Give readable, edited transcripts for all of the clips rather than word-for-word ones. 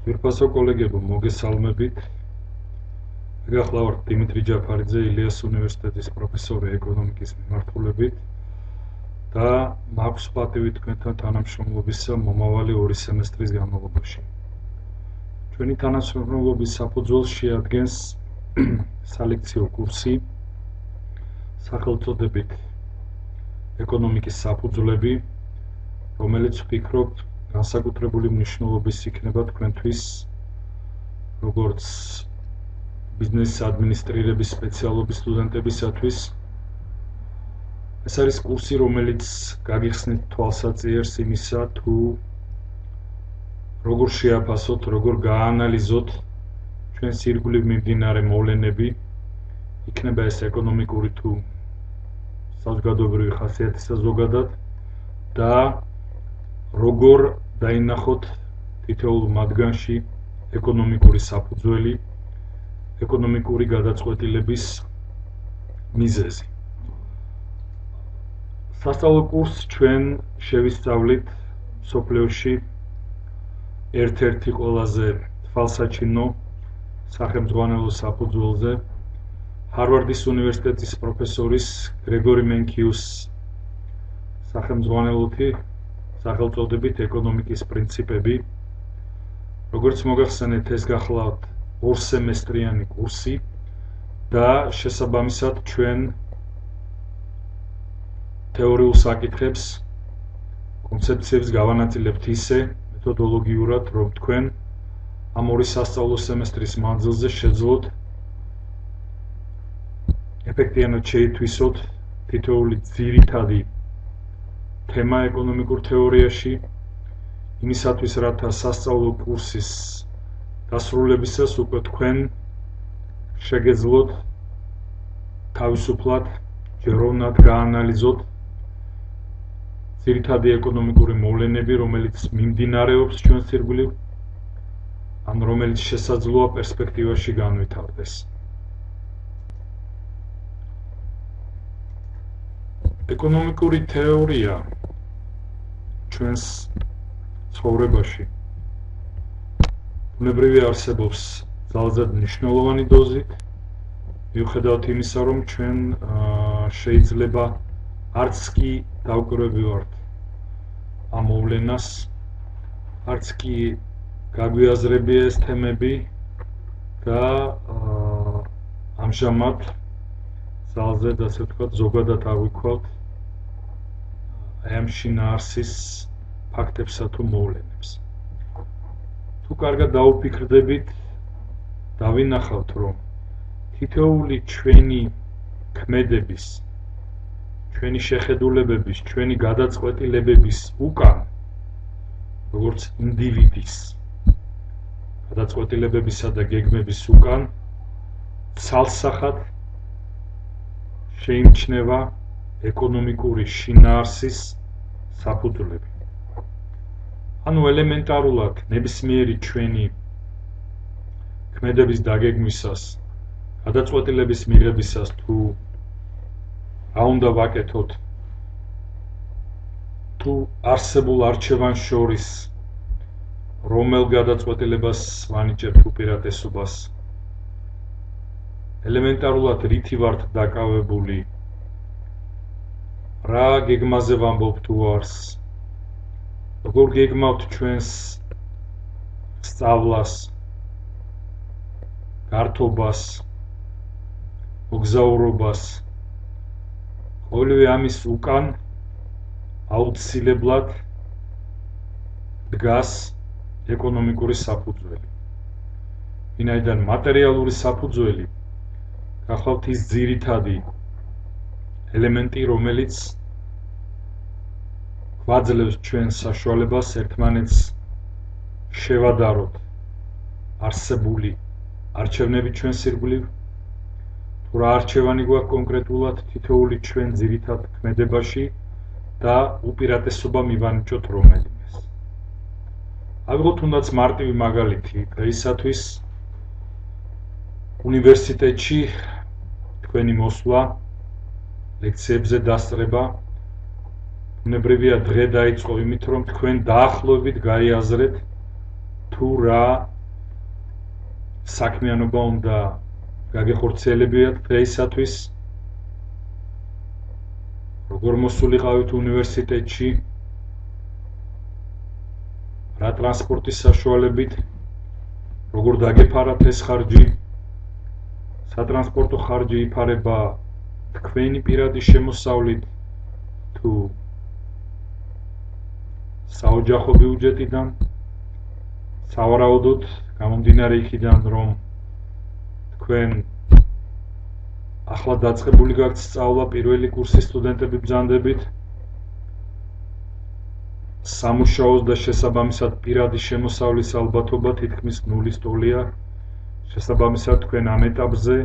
Ძვირფასო კოლეგებო, მოგესალმებით. მეგახლავართ დიმიტრი ჯაფარიძე, ილიას უნივერსიტეტის პროფესორი ეკონომიკის მიმართულებით და მაქვს პატივი თქვენთან თანამშრომლობისა მომავალი 2 სემესტრის განმავლობაში. ჩვენი თანამშრომლობის საფუძველს შეადგენს სალექციო კურსი სახელწოდებით ეკონომიკის საფუძვლები, რომელიც ვფიქრობ განსაკუთრებული მნიშვნელობის იქნება თქვენთვის, როგორც ბიზნეს ადმინისტრირების სპეციალობის სტუდენტებისათვის. ეს არის კურსი, რომელიც გაგიხსნით თვალსაჩინოს იმისა, თუ როგორ შეაფასოთ, როგორ გააანალიზოთ ჩვენს ირგვლივ მიმდინარე მოვლენები, იქნება ეს ეკონომიკური თუ საზოგადოებრივი ხასიათისა ზოგადად და როგორ დაინახოთ თითოეულ მათგანში ეკონომიკური საფუძველი, ეკონომიკური გადაწყვეტილების მიზეზი. სასწავლო კურსს ჩვენ შევისწავლით მსოფლიოში ერთ-ერთი ყველაზე თვალსაჩინო სახელმძღვანელო საფუძველზე, ჰარვარდის უნივერსიტეტის პროფესორის გრეგორი მენკიუს სახელმძღვანელოთი, სახელწოდებით ეკონომიკის პრინციპები. როგორც მოგახსენეთ, ეს გახლავთ 2 სემესტრიანი კურსი და შესაბამისად ჩვენ თეორიულ საკითხებს, კონცეფციებს გავანაწილებთ ისე მეთოდოლოგიურად, რომ თქვენ ამ 2 სასწავლო სემესტრის მანძილზე შეძლოთ ეფექტიანად შეითვისოთ თითოეული ძირითადი თემა ეკონომიკურ თეორიაში, იმისათვის, რათა სასწავლო კურსის დასრულებისას უკვე თქვენ შეგეძლოთ თავისუფლად, ჯეროვნად გაანალიზოთ ძირითადი ეკონომიკური მოვლენები, რომელიც მიმდინარეობს ჩვენს ირგვლივ, ან რომელიც შესაძლოა პერსპექტივაში განვითარდეს. ეკონომიკური თეორია ჩვენს ცხოვრებაში ბუნებრივი არსებობს ძალზედ მნიშვნელოვანი დოზით, მიუხედავად იმისა, რომ ჩვენ შეიძლება არც კი დავკვირვები ვართ ამ მოვლენას, არც კი გაგვიაზრებია ეს თემები და ამჟამად ძალზედ, ასე ვთქვათ, ზოგადად აღვიქვათ ამ შინაარსის ფაქტებსა თუ მოვლენებს. თუ კარგად დაუფიქრდებით, დავინახავთ, რომ თითოეული ჩვენი ქმედების, ჩვენი შეხედულებების, ჩვენი გადაწყვეტილებების უკან, როგორც ინდივიდის გადაწყვეტილებებისა და გეგმების უკან, ცალსახად შეიმჩნევა ეკონომიკური შინაარსის საფუძვლები. ანუ ელემენტარულად ნებისმიერი ჩვენი ქმედების დაგეგმვისას, გადაწყვეტილების მიღებისას თუ რა უნდა ვაკეთოთ, თუ არსებულ არჩევანს შორის რომელ გადაწყვეტილებას ვანიჭებთ უპირატესობას, ელემენტარულად რითი ვართ დაკავებული, რა გეგმაზე ვამბობ თუ არს, როგორ გეგმავთ ჩვენს სწავლას, გართობას, მოგზაურობას, ყოველივე ამის უკან აუცილებლად დგას ეკონომიკური საფუძველი. ვინაიდან მატერიალური საფუძველი გახლავთ ის ძირითადი ელემენტი, რომელიც გვაძლევს ჩვენ საშუალებას ერთმანეთს შევადაროთ არსებული არჩევნები ჩვენს ირგვლივ, თუ რა არჩევანი გვაქვს კონკრეტულად თითოეული ჩვენ ძირითად ქმედებაში და უპირატესობა მივანიჭოთ რომელიმეს. ავიღოთ თუნდაც მარტივი მაგალითი დღეისათვის უნივერსიტეტში თქვენი მოსვლა, ლექციებზე დასწრება, ბუნებრივია დღე დაიწყო იმით, რომ თქვენ დაახლოებით გაიაზრეთ თუ რა საქმიანობა უნდა გაგეხორციელებიათ დღეისათვის, როგორ მოსულიყავით უნივერსიტეტში, რა ტრანსპორტის საშუალებით, როგორ დაგეფარათ ეს ხარჯი, სატრანსპორტო ხარჯი იფარება თქვენი პირადი შემოსავლით თუ საოჯახო ბიუჯეტიდან, სავარაუდოდ გამომდინარე იქიდან, რომ თქვენ ახლა დაწყებული გაქვთ სწავლა, პირველი კურსის სტუდენტები ბრძანდებით, სამუშაოს და შესაბამისად პირადი შემოსავლის ალბათობა თითქმის ნულის ტოლია. შესაბამისად თქვენ ამ ეტაპზე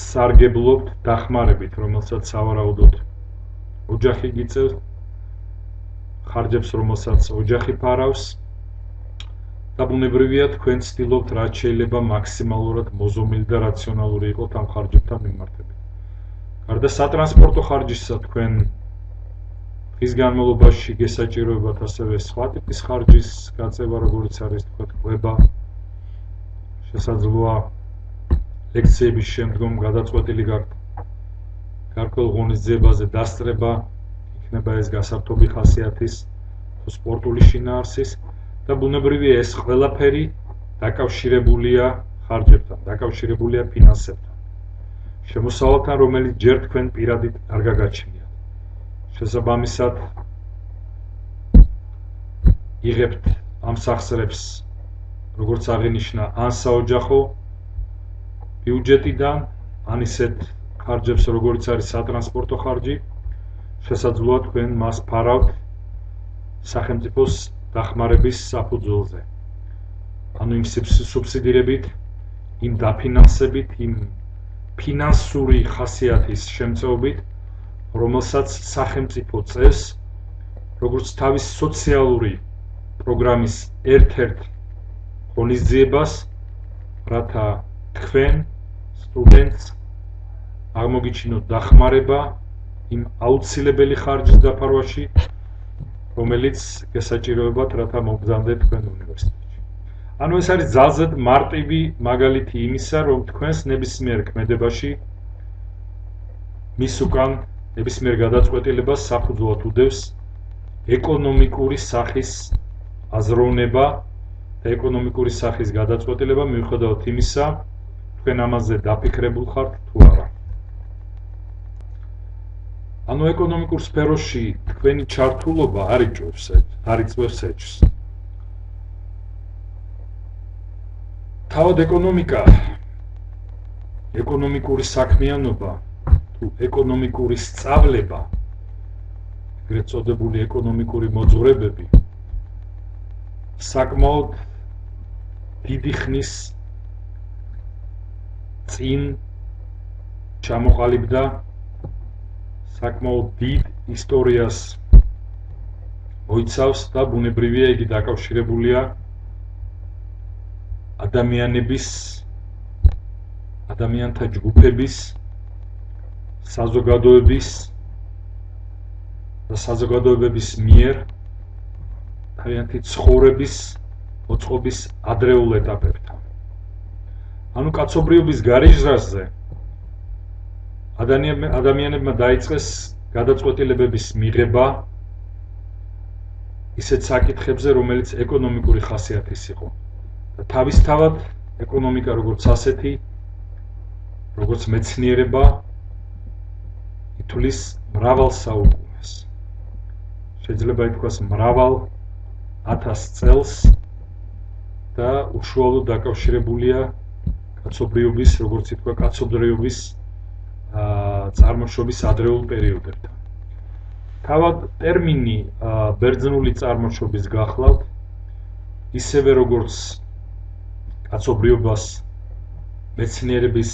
სარგებლობთ დახმარებით, რომელსაც სავარაუდოდ ოჯახი გიწევთ, ხარჯებს რომელსაც ოჯახი ფარავს და ბუნებრივია თქვენ ცდილობთ რაც შეიძლება მაქსიმალურად მოზომილი და რაციონალური იყოთ ამ ხარჯებთან მიმართებით. გარდა სატრანსპორტო ხარჯისა თქვენ დღის განმავლობაში გესაჭიროებათ ასევე სხვა ტიპის ხარჯის გაწევა, როგორც არის თქვა კვება, შესაძლოა ლექციების შემდგომ გადაწყვეტილი გაქვთ გარკვეულ ღონისძიებაზე დასწრება, იქნება ეს გასართობი ხასიათის თუ სპორტული შინაარსის და ბუნებრივია ეს ყველაფერი დაკავშირებულია ხარჯებთან, დაკავშირებულია ფინანსებთან, შემოსავალთან, რომელიც ჯერ თქვენ პირადით არ გაგაჩნიათ. შესაბამისად იღებთ ამ სახსრებს, როგორც აღინიშნა, ან საოჯახო ბიუჯეტიდან, ან ისეთ ხარჯებს, როგორც არის სატრანსპორტო ხარჯი, შესაძლოა თქვენ მას ფარავთ სახელმწიფოს დახმარების საფუძველზე. ანუ იმ სუბსიდირებით, იმ დაფინანსებით, იმ ფინანსური ხასიათის შემწეობით, რომელსაც სახელმწიფო წევს, როგორც თავის სოციალური პროგრამის ერთ-ერთ ღონისძიებას, რათა თქვენ სტუდენტს აღმოგიჩინოთ დახმარება იმ აუცილებელი ხარჯის დაფარვაში, რომელიც გესაჭიროებათ, რათა მობრძანდეთ თქვენ უნივერსიტეტში. ანუ ეს არის ძალზედ მარტივი მაგალითი იმისა, რომ თქვენს ნებისმიერ ქმედებაში მის უკან ნებისმიერ გადაწყვეტილებას საფუძვლად უდევს ეკონომიკური სახის აზროვნება და ეკონომიკური სახის გადაწყვეტილება მიუხედავად იმისა, თქვენ ამაზე დაფიქრებულ ხართ თუ არა. ანუ ეკონომიკურ სფეროში თქვენი ჩართულობა არ იწვევს ეჭვს. თავად ეკონომიკური საქმიანობა თუ ეკონომიკური სწავლება, ეგრეთ წოდებული ეკონომიკური მოძღვრებები, საკმაოდ დიდი ხნის წინ ჩამოყალიბდა, საკმაოდ დიდ ისტორიას მოიცავს და ბუნებრივია იგი დაკავშირებულია ადამიანთა ჯგუფების, საზოგადოების და საზოგადოებების მიერ თავიანთი ცხოვრების მოწყობის ადრეულ ეტაპებთან. ანუ კაცობრიობის გარეჟრაზე ადამიანებმა დაიწყეს გადაწყვეტილებების მიღება ისეთ საკითხებზე, რომელიც ეკონომიკური ხასიათის იყო. და თავისთავად ეკონომიკა როგორც ასეთი, როგორც მეცნიერება ითვლის მრავალ საუკუნეს. შეიძლება ითქვას მრავალ 1000 წელს და უშუალოდ დაკავშირებულია კაცობრიობის, როგორც ითქვა, კაცობრიობის წარმოშობის ადრეულ პერიოდებთან. თავად ტერმინი ბერძნული წარმოშობის გახლავთ, ისევე როგორც კაცობრიობას მეცნიერების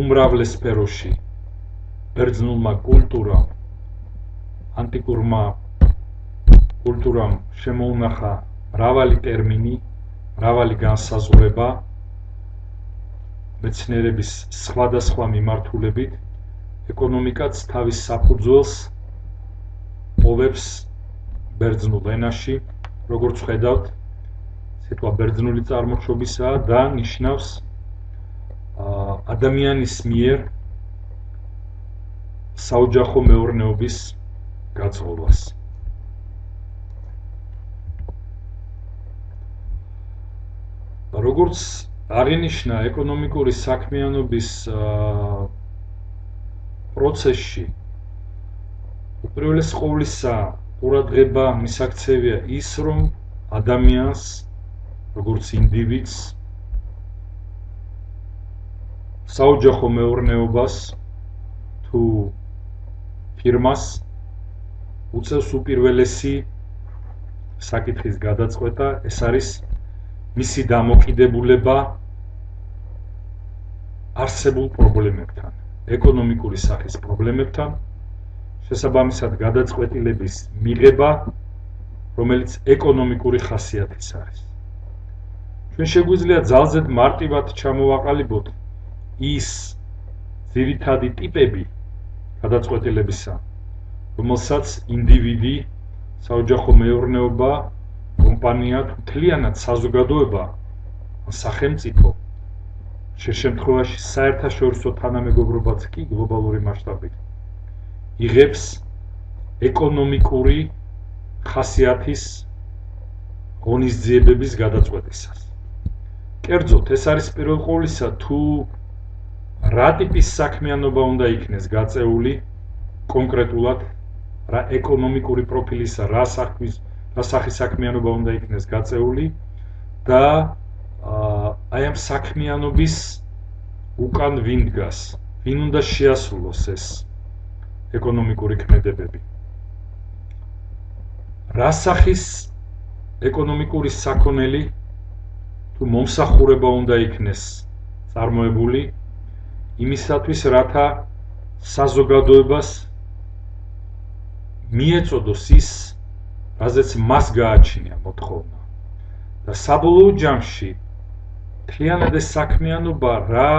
უმრავლეს სფეროში ბერძნულმა კულტურამ, ანტიკურმა კულტურამ შემოუნახა მრავალი ტერმინი, მრავალი განსაზღვრება მეცნიერების სხვადასხვა მიმართულებით, ეკონომიკაც თავის საფუძველს პოვებს ბერძნულ ენაში, როგორც ხედავთ, სიტყვა ბერძნული წარმოშობისაა და ნიშნავს ადამიანის მიერ საოჯახო მეურნეობის გაწყობას. როგორც აღინიშნა ეკონომიკური საქმიანობის პროცესში უპირველეს ყოვლისა ყურადღება მისაქცევია ის, რომ ადამიანს როგორც ინდივიდს საოჯახო მეურნეობას თუ ფირმას უწევს უპირველესი საკითხის გადაწყვეტა, ეს არის მისი დამოკიდებულება არსებულ პრობლემებთან, ეკონომიკური სახის პრობლემებთან, შესაბამისად გადაწყვეტილების მიღება, რომელიც ეკონომიკური ხასიათის არის. ჩვენ შეგვიძლია ძალზედ მარტივად ჩამოვაყალიბოთ ის ძირითადი ტიპები გადაწყვეტილებისა, რომელსაც ინდივიდი, საოჯახო მეურნეობა, კომპანია, მთლიანად საზოგადოება, სახელმწიფო, შემთხვევაში საერთაშორისო თანამეგობრობაც კი გლობალური მასშტაბით იღებს ეკონომიკური ხასიათის ღონისძიებების გადაწყვეტისას. კერძოდ, ეს არის პირველ ყოვლისა, თუ რა ტიპის საქმიანობა უნდა იქნეს გაწეული კონკრეტულად, რა ეკონომიკური პროფილისა, რა სახის საქმიანობა უნდა იქნეს გაწეული და აი ამ საქმიანობის უკან ვინ დგას, ვინ უნდა შეასრულოს ეს ეკონომიკური ქმედებები. რა სახის ეკონომიკური საქონელი თუ მომსახურება უნდა იქნეს წარმოებული იმისათვის, რათა საზოგადოებას მიეწოდოს ის, რაზეც მას გააჩნია მოთხოვნა. და საბოლოო ჯამში მთლიანად ეს საქმიანობა რა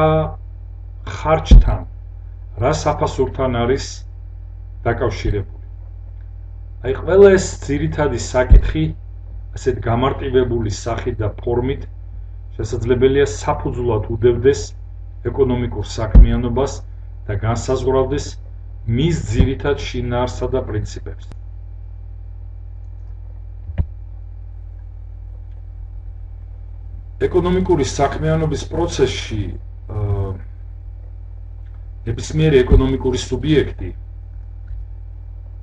ხარჯთან, რა საფასურთან არის დაკავშირებული. აი ყველა ეს ძირითადი საკითხი ასეთ გამარტივებული სახით და ფორმით შესაძლებელია საფუძვლად უდევდეს ეკონომიკურ საქმიანობას და განსაზღვრავდეს მის ძირითად შინაარსსა და პრინციპებს. ეკონომიკური საქმიანობის პროცესში ნებისმიერი ეკონომიკური სუბიექტი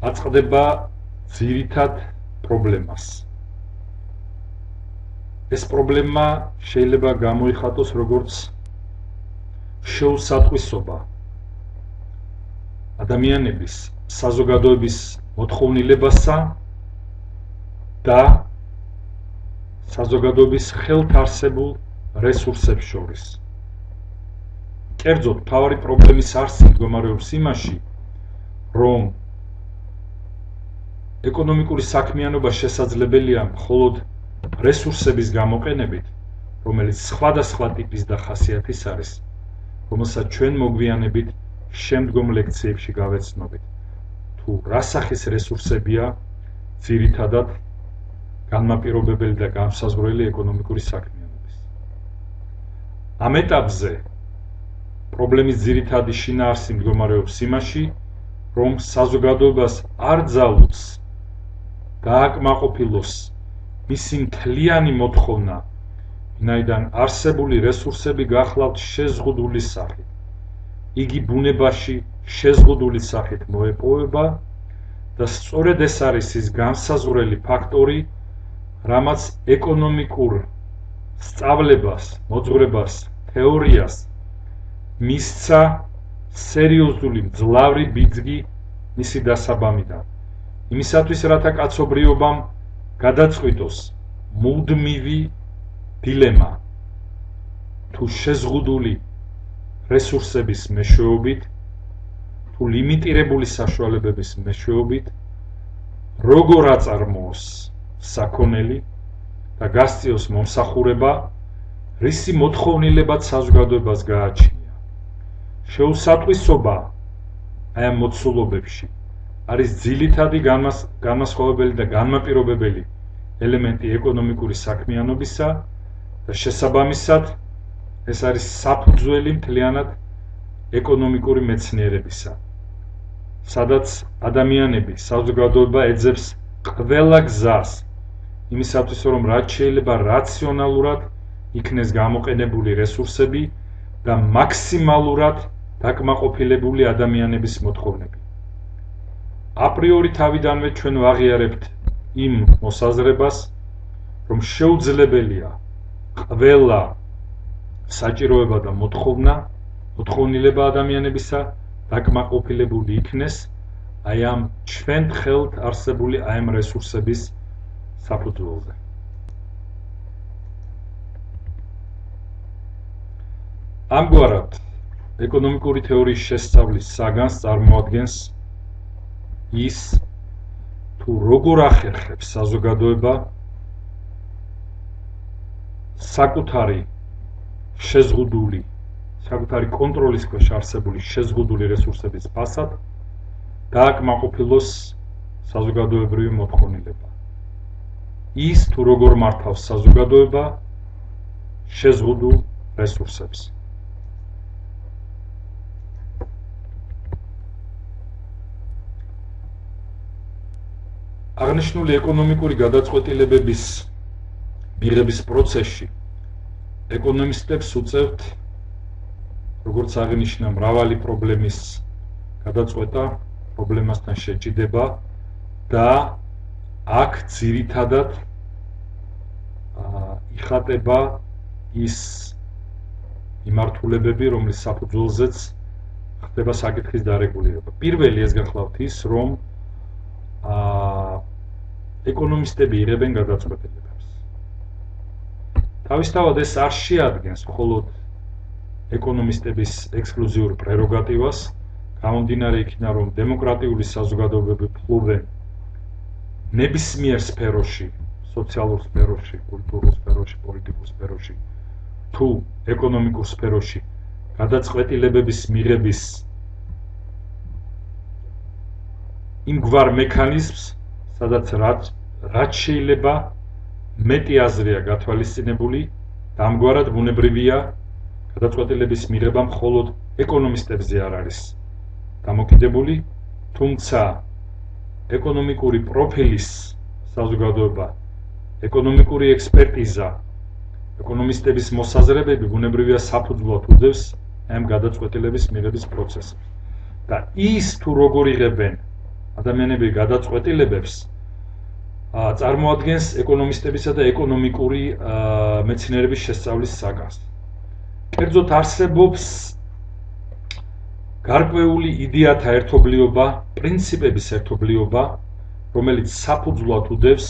აწყდება ძირითად პრობლემას. ეს პრობლემა შეიძლება გამოიხატოს როგორც შეუსატყვისობა ადამიანების საზოგადოების მოთხოვნილებასა და საზოგადოების ხელთ არსებულ რესურსებს შორის. კერძოდ, მთავარი პრობლემის არსი მდგომარეობს იმაში, რომ ეკონომიკური საქმიანობა შესაძლებელია მხოლოდ რესურსების გამოყენებით, რომელიც სხვადასხვა ტიპის და ხასიათის არის, რომელსაც ჩვენ მოგვიანებით შემდგომ ლექციებში გავეცნობით. თუ რა სახის რესურსებია ძირითადად განმაპირობებელი და განსაზღვრელი ეკონომიკური საქმიანობის. ამ ეტაპზე პრობლემის ძირითადი შინაარსი მდგომარეობს იმაში, რომ საზოგადოებას არ ძალუძს გააკმაყოფილოს მისი მთლიანი მოთხოვნა, ვინაიდან არსებული რესურსები გახლავთ შეზღუდული სახით. იგი ბუნებაში შეზღუდული სახით მოეპოვება და სწორედ ეს არის ის განსაზღვრელი ფაქტორი, რამაც ეკონომიკურ სწავლებას, მოძღვრებას, თეორიას მისცა სერიოზული მძლავრი ბიძგი მისი დასაბამიდან. იმისათვის, რათა კაცობრიობამ გადაწყვიტოს მუდმივი დილემა, თუ შეზღუდული რესურსების მეშვეობით, თუ ლიმიტირებული საშუალებების მეშვეობით, როგორ აწარმოოს საქონელი და გასწიოს მომსახურება, რისი მოთხოვნილებაც საზოგადოებას გააჩნია. შეუსატყვისობა აი ამ მოცულობებში არის ძირითადი განმასხვავებელი და განმაპირობებელი ელემენტი ეკონომიკური საქმიანობისა და შესაბამისად ეს არის საფუძველი მთლიანად ეკონომიკური მეცნიერებისა, სადაც ადამიანები, საზოგადოება ეძებს ყველა გზას იმისათვის, რომ რაც შეიძლება რაციონალურად იქნეს გამოყენებული რესურსები და მაქსიმალურად დაკმაყოფილებული ადამიანების მოთხოვნები. აპრიორი თავიდანვე ჩვენ ვაღიარებთ იმ მოსაზრებას, რომ შეუძლებელია ყველა საჭიროება და მოთხოვნილება ადამიანებისა დაკმაყოფილებული იქნეს აი ამ ჩვენ ხელთ არსებული აი ამ რესურსების საფუძველზე. ამგვარად, ეკონომიკური თეორიის შესწავლის საგანს წარმოადგენს ის, თუ როგორ ახერხებს საზოგადოება საკუთარი შეზღუდული, საკუთარი კონტროლის ქვეშ არსებული შეზღუდული რესურსების ფასად დააკმაყოფილოს საზოგადოებრივი მოთხოვნილება. ის თუ როგორ მართავს საზოგადოება შეზღუდულ რესურსებს. აღნიშნული ეკონომიკური გადაწყვეტილებების მიღების პროცესში ეკონომისტებს უწევთ, როგორც აღინიშნა, მრავალი პრობლემის გადაწყვეტა, პრობლემასთან შეჭიდება და აქ ძირითადად იხატება ის მიმართულებები, რომლის საფუძველზეც ხდება საკითხის დარეგულირება. პირველი ეს გახლავთ ის, რომ ეკონომისტები იღებენ გადაწყვეტილებებს. თავისთავად ეს არ შეადგენს მხოლოდ ეკონომისტების ექსკლუზიურ პრეროგატივას, გამომდინარე იქიდან, რომ დემოკრატიული საზოგადოებები ფლობენ ნებისმიერ სფეროში, სოციალურ სფეროში, კულტურულ სფეროში, პოლიტიკურ სფეროში, თუ ეკონომიკურ სფეროში გადაწყვეტილებების მიღების იმგვარ მექანიზმს, სადაც რაც შეიძლება მეტი აზრია გათვალისწინებული და ამგვარად ბუნებრივია გადაწყვეტილების მიღება მხოლოდ ეკონომისტებზე არ არის დამოკიდებული, თუმცა ეკონომიკური პროფილის საზოგადოება, ეკონომიკური ექსპერტიზა, ეკონომისტების მოსაზრებები ბუნებრივია საფუძვლად უდევს ამ გადაწყვეტილების მიღების პროცესს. და ის თუ როგორ იღებენ ადამიანები გადაწყვეტილებებს წარმოადგენს ეკონომისტებისა და ეკონომიკური მეცნიერების შესწავლის საგანს. კერძოდ არსებობს გარკვეული იდეათა ერთობლიობა, პრინციპების ერთობლიობა, რომელიც საფუძვლად უდევს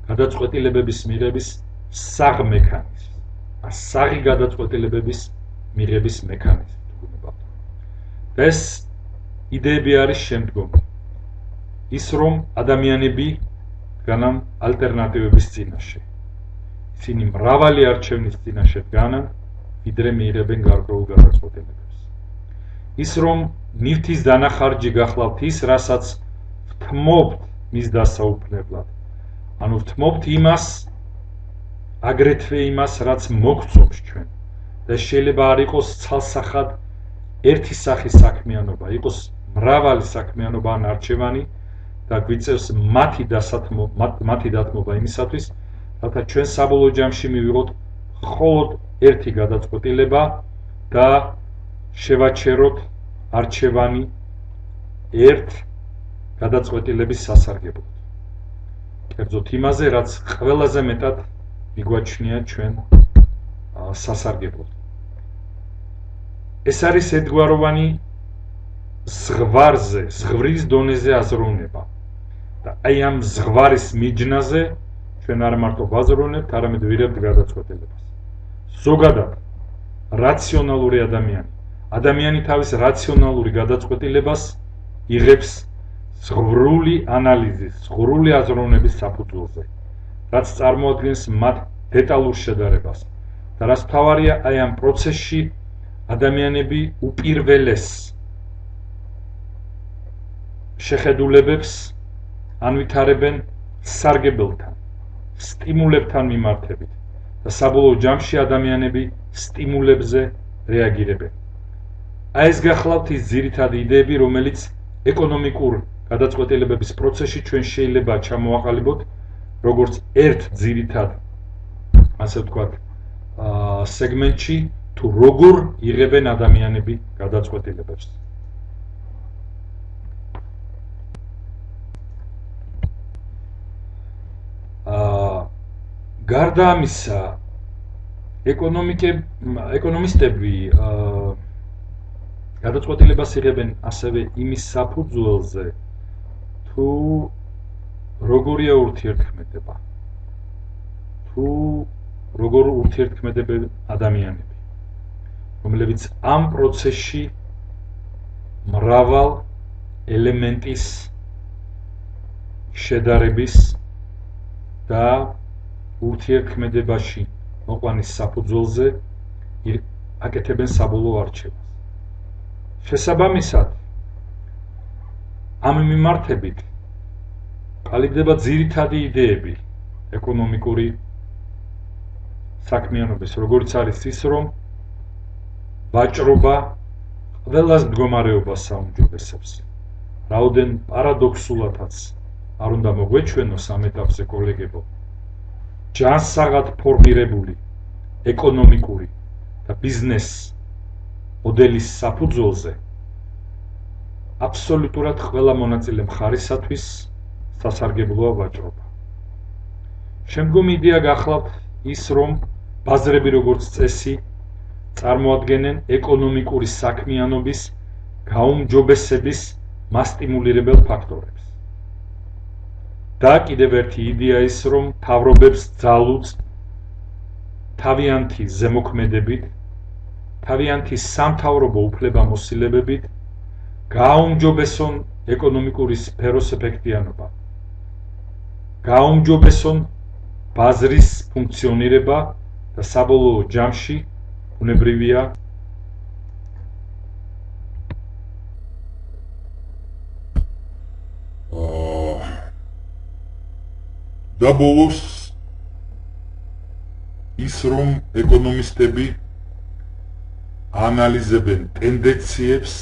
გადაწყვეტილებების მიღების საღ მექანიზმს. საღი გადაწყვეტილებების მიღების მექანიზმს. ეს იდეები არის შემდგომი. ის რომ ადამიანები დგანან ალტერნატივების წინაშე. ისინი მრავალი არჩევნის წინაშე დგანან, ვიდრე მიიღებენ გარკვეულ გადაწყვეტილებებს. ის რომ ნივთის დანახარჯი გახლავთ ის, რასაც ვთმობთ მის დასაუფლებლად. ანუ ვთმობთ იმას, აგრეთვე იმას, რაც მოგწონს ჩვენ. და შეიძლება არ იყოს ცალსახად ერთი სახის საქმიანობა, იყოს მრავალი საქმიანობა ან არჩევანი და გვიწევს მათი დათმობა იმისათვის, რათა ჩვენ საბოლოო ჯამში მივიღოთ მხოლოდ ერთი გადაწყვეტილება და შევაჩეროთ არჩევანი ერთ გადაწყვეტილების სასარგებლოდ. კერძოდ იმაზე, რაც ყველაზე მეტად მიგვაჩნია ჩვენ სასარგებლოდ. ეს არის ერთგვაროვანი ზღვრის დონეზე აზროვნება. და აი ამ ზღვარის მიჯნაზე ჩვენ არ მარტო ვაზროვნებთ, არამედ ვიღებთ გადაწყვეტილებას. ზოგადად რაციონალური ადამიანი თავის რაციონალური გადაწყვეტილებას იღებს ზღვრული ანალიზის, ზღვრული აზროვნების საფუძველზე, რაც წარმოადგენს მათ დეტალურ შედარებას. და რაც მთავარია, აი ამ პროცესში ადამიანები უპირველეს შეხედულებებს ანვითარებენ სარგებელთან, სტიმულებთან მიმართებით და საბოლოო ჯამში ადამიანები სტიმულებზე რეაგირებენ. Აი ეს გახლავთ ის ძირითადი იდეები, რომელიც ეკონომიკურ გადაწყვეტილებების პროცესში ჩვენ შეიძლება ჩამოვაყალიბოთ როგორც ერთ ძირითად, ასე ვთქვათ, სეგმენტში თუ როგორ იღებენ ადამიანები გადაწყვეტილებებს. გარდა ამისა, ეკონომისტები გადაწყვეტილებას იღებენ ასევე იმის საფუძველზე, თუ როგორია ურთიერთქმედება, თუ როგორ ურთიერთქმედებენ ადამიანები, რომლებიც ამ პროცესში მრავალ ელემენტის შედარების და ურთიერთქმედებაში მოყვანის საფუძველზე აკეთებენ საბოლოო არჩევას. შესაბამისად, ამ მიმართებით ყალიბდება ძირითადი იდეები ეკონომიკური საქმიანობის, როგორც არის ის, რომ ვაჭრობა ყველას მდგომარეობას საუმჯობესებს. რაოდენ პარადოქსულადაც არ უნდა მოგვეჩვენოს ამ ეტაპზე, კოლეგებო, ჯანსაღად ფორმირებული ეკონომიკური და ბიზნეს მოდელის საფუძველზე აბსოლუტურად ყველა მონაწილე მხარისათვის სასარგებლოა ვაჭრობა. შემდგომი იდეა გახლავთ ის, რომ ბაზრები როგორც წესი წარმოადგენენ ეკონომიკური საქმიანობის გაუმჯობესების მასტიმულირებელ ფაქტორებს. და კიდევ ერთი იდეა ის, რომ მთავრობებს ძალუძ თავიანთი ზემოქმედებით, თავიანთი სამთავრობო უფლებამოსილებებით გააუმჯობესონ ეკონომიკური სფეროს ეფექტიანობა, გააუმჯობესონ ბაზრის ფუნქციონირება და საბოლოო ჯამში უნებრივია და ბოლოს ის, რომ ეკონომისტები ანალიზებენ ტენდენციებს,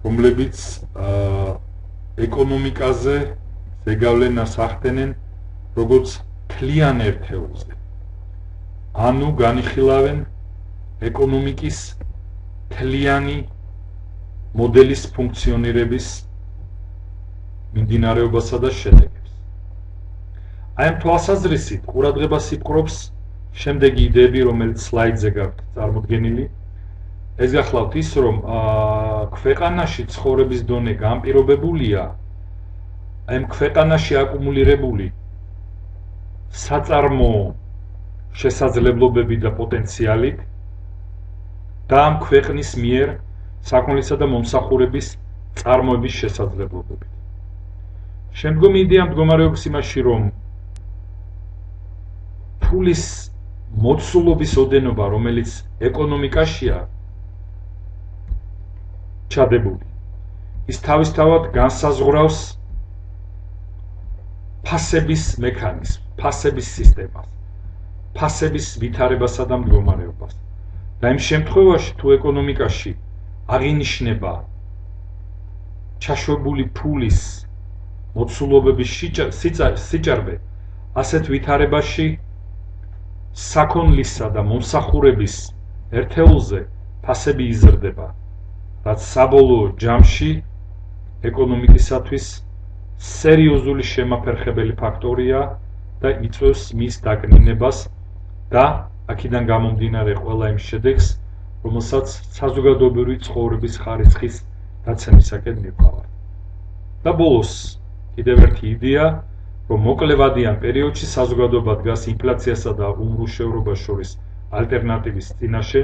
რომლებიც ეკონომიკაზე ზეგავლენას ახდენენ როგორც მთლიან ერთეულზე. ანუ განიხილავენ ეკონომიკის მთლიანი მოდელის ფუნქციონირების მიმდინარეობასა და შედეგებს. აი ამ თვალსაზრისით ყურადღებას იპყრობს შემდეგი იდეები, რომელიც სლაიდზე გაქვთ წარმოდგენილი. ეს გახლავთ ის, რომ ქვეყანაში ცხოვრების დონე განპირობებულია ამ ქვეყანაში აკუმულირებული საწარმოო შესაძლებლობები და პოტენციალით და ამ ქვეყნის მიერ საქონლისა და მომსახურების წარმოების შესაძლებლობებით. შემდგომი იდეა მდგომარეობს იმაში, რომ ფულის მოცულობის ოდენობა, რომელიც ეკონომიკაშია ჩადებული, ის თავისთავად განსაზღვრავს ფასების მექანიზმს, ფასების სისტემას, ფასების ვითარებასა და მდგომარეობას. და იმ შემთხვევაში, თუ ეკონომიკაში აღინიშნება ჩაშვებული ფულის მოცულობების სიჭარბე, ასეთ ვითარებაში საქონლისა და მომსახურების ერთეულზე ფასები იზრდება, რაც საბოლოო ჯამში ეკონომიკისათვის სერიოზული შემაფერხებელი ფაქტორია და იწვევს მის დაკნინებას და აქედან გამომდინარე ყველა იმ შედეგს, რომელსაც საზოგადოებრივი ცხოვრების ხარისხის დაცემისაკენ მივყავართ. და ბოლოს კიდევ ერთი იდეა, რომ მოკლევადიან პერიოდში საზოგადოება დგას ინფლაციასა და უმრუშევრობას შორის ალტერნატივის წინაშე.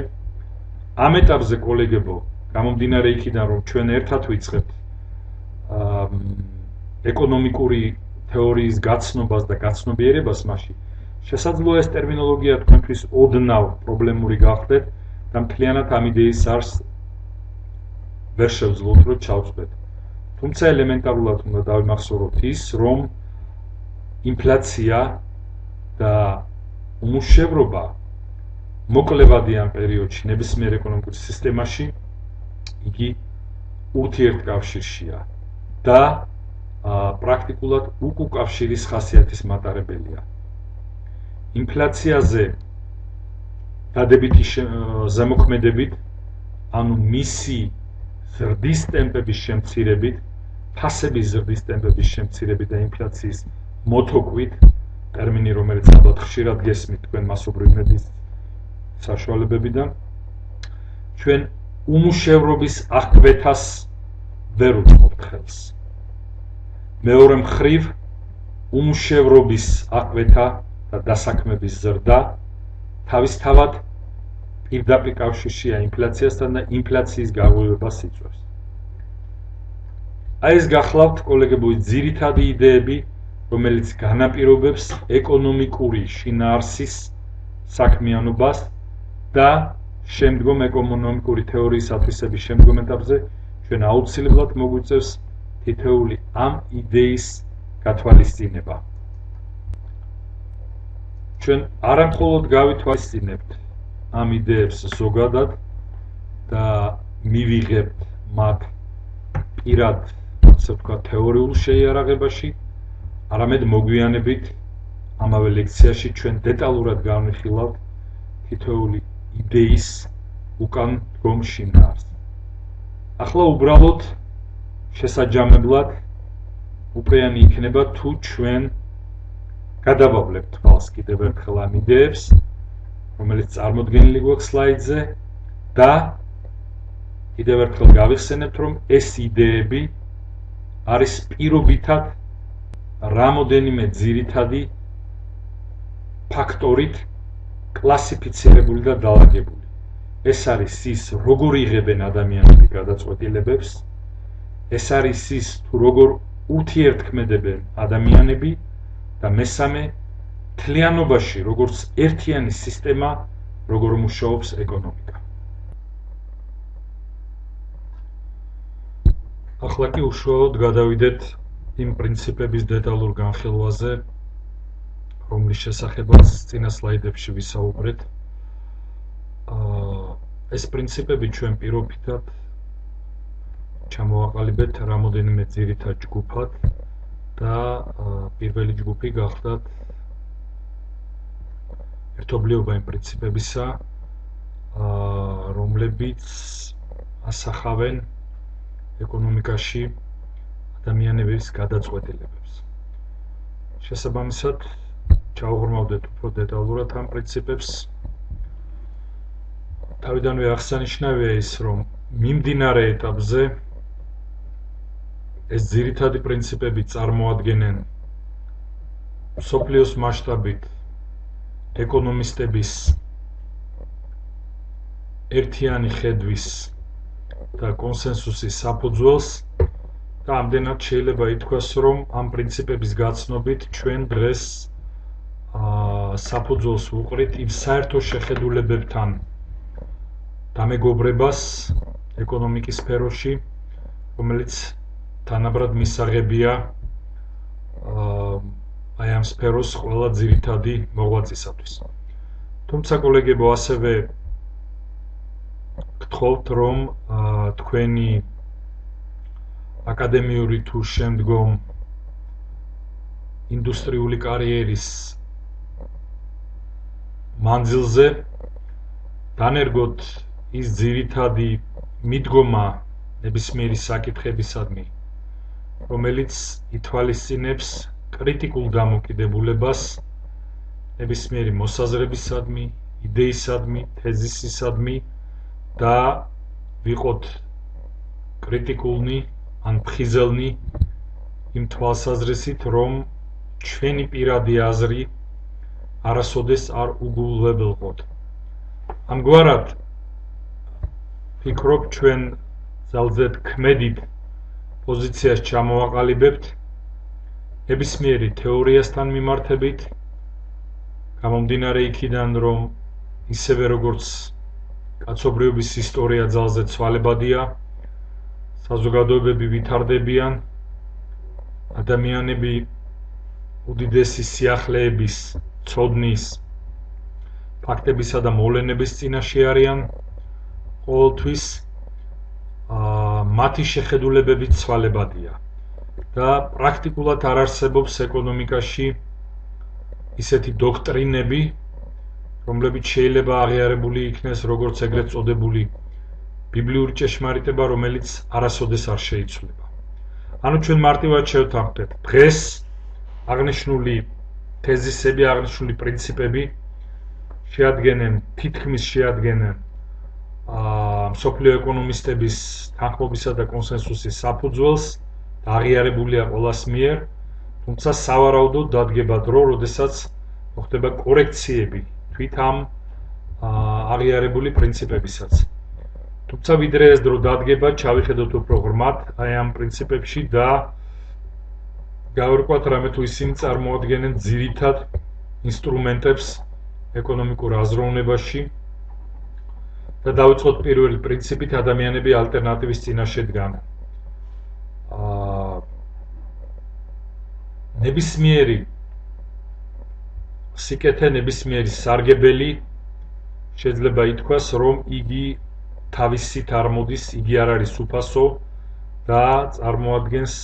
ამ ეტაპზე, კოლეგებო, გამომდინარე იქიდან, რომ ჩვენ ერთად ვიწყებთ ეკონომიკური თეორიის გაცნობას და გაცნობიერებას მასში, შესაძლოა ეს ტერმინოლოგია თქვენთვის ოდნავ პრობლემური გახდეთ და მთლიანად ამ იდეის არს ვერ შევძლოთ, რომ ჩავწვდეთ. თუმცა ელემენტარულად უნდა დავიმახსოვროთ ის, რომ ინფლაცია და უმუშევრობა მოკლებადი ამ პერიოდში ნებისმიერ ეკონომიკურ სისტემაში იგი ურთიერთკავშირშია და პრაქტიკულად უკუკავშირის ხასიათის მატარებელია. ინფლაციაზე დადებითი ზემოქმედებით, ანუ მისი ზრდის ტემპების შემცირებით, ფასების ზრდის ტემპების შემცირებით და ინფლაციის მოთოკვით, ტერმინი, რომელიც ალბათ ხშირად გესმით თქვენ მასობრივ მედიის საშუალებებიდან, ჩვენ უმუშევრობის აღკვეთას ვერ უწყობთ ხელს. მეორე მხრივ, უმუშევრობის აღკვეთა და დასაქმების ზრდა თავისთავად პირდაპირ კავშირშია ინფლაციასთან და ინფლაციის გაღვივებას იწვევს. აი ეს გახლავთ კოლეგებო ძირითადი იდეები, რომელიც განაპირობებს ეკონომიკური შინაარსის საქმიანობას და შემდგომ ეკონომიკური თეორიის ათვისების შემდგომ ეტაპზე ჩვენ აუცილებლად მოგვიწევს თითოეული ამ იდეის გათვალისწინება. ჩვენ არა მხოლოდ გავითვალისწინებთ ამ იდეებს ზოგადად და მივიღებთ მათ პირად, ასე ვთქვათ, თეორიულ შეიარაღებაში, არამედ მოგვიანებით ამავე ლექციაში ჩვენ დეტალურად განვიხილავთ თითოეული იდეის უკან დგომ შინაარსს. ახლა უბრალოდ შესაჯამებლად უპრეანი იქნება თუ ჩვენ გადავავლებთ თვალს კიდევ ერთხელ ამ იდეებს, რომელიც წარმოდგენილი გვაქვს სლაიდზე და კიდევ ერთხელ გავიხსენებთ, რომ ეს იდეები არის პირობითად რამოდენიმე ძირითადი ფაქტორით კლასიფიცირებული და დალაგებული. ეს არის ის, როგორ იღებენ ადამიანები გადაწყვეტილებებს, ეს არის ის, თუ როგორ ურთიერთქმედებენ ადამიანები და მესამე, მთლიანობაში, როგორც ერთიანი სისტემა, როგორ მუშაობს ეკონომიკა. ახლა კი უშუალოდ გადავიდეთ იმ პრინციპების დეტალურ განხილვაზე, რომლის შესახებაც წინა სლაიდებში ვისაუბრეთ. ეს პრინციპები ჩვენ პირობითად ჩამოვაყალიბეთ რამოდენიმე ძირითად ჯგუფად და პირველი ჯგუფი გახდათ ერთობლიობა იმ პრინციპებისა, რომლებიც ასახავენ ეკონომიკაში ადამიანების გადაწყვეტილებებს. შესაბამისად, ჩავღრმავდეთ უფრო დეტალურად ამ პრინციპებს. თავიდანვე აღსანიშნავია ის, რომ მიმდინარე ეტაპზე ეს ძირითადი პრინციპები წარმოადგენენ მსოფლიოს მასშტაბით ეკონომისტების ერთიანი ხედვის და კონსენსუსის საფუძველს და ამდენად შეიძლება ითქვას, რომ ამ პრინციპების გაცნობით ჩვენ დღეს საფუძველს ვუყრით იმ საერთო შეხედულებებთან დამეგობრებას ეკონომიკის სფეროში, რომელიც თანაბრად მისაღებია აი ამ სფეროს ყველა ძირითადი მოღვაწისათვის. თუმცა კოლეგებო, ასევე გთხოვთ, რომ თქვენი აკადემიური თუ შემდგომ ინდუსტრიული კარიერის მანძილზე დანერგოთ ის ძირითადი მიდგომა ნებისმიერი საკითხებისადმი, რომელიც ითვალისწინებს კრიტიკულ დამოკიდებულებას ნებისმიერი მოსაზრებისადმი, იდეისადმი, თეზისისადმი და ვიყოთ კრიტიკულნი ან ფხიზელნი იმ თვალსაზრისით, რომ ჩვენი პირადი აზრი არასოდეს არ უგულებელყოთ. ამგვარად ვფიქრობ, ჩვენ ძალზედ ქმედით პოზიციას ჩამოვაყალიბებთ ნებისმიერი თეორიასთან მიმართებით, გამომდინარე იქიდან, რომ ისევე როგორც კაცობრიობის ისტორია ძალზედ ცვალებადია, საზოგადოებები ვითარდებიან, ადამიანები უდიდესი სიახლეების ცოდნის, ფაქტებისა და მოვლენების წინაშე არიან ყოველთვის, მათი შეხედულებები ცვალებადია და პრაქტიკულად არ არსებობს ეკონომიკაში ისეთი დოქტრინები, რომლებიც შეიძლება აღიარებული იქნეს როგორც ეგრეთ წოდებული ბიბლიური ჭეშმარიტება, რომელიც არასოდეს არ შეიცვლება. ანუ ჩვენ მარტივად შევთანხმდეთ, დღეს აღნიშნული თეზისები, აღნიშნული პრინციპები თითქმის შეადგენენ მსოფლიო ეკონომისტების თანხმობისა და კონსენსუსის საფუძველს და აღიარებულია ყველას მიერ, თუმცა სავარაუდოდ დადგება დრო, როდესაც მოხდება კორექციები თვით ამ აღიარებული პრინციპებისაც. თუმცა ვიდრე ეს დრო დადგება, ჩავიხედოთ უფრო ღრმად აი ამ პრინციპებში და გავერკვათ რამე თუ ისინი წარმოადგენენ ძირითად ინსტრუმენტებს ეკონომიკურ აზროვნებაში და დავიწყოთ პირველი პრინციპით, ადამიანები ალტერნატივის წინაშე დგანან. ნებისმიერი სიკეთე, ნებისმიერი სარგებელი შეიძლება ითქვას, რომ იგი თავისით არ მოდის, იგი არ არის უფასო და წარმოადგენს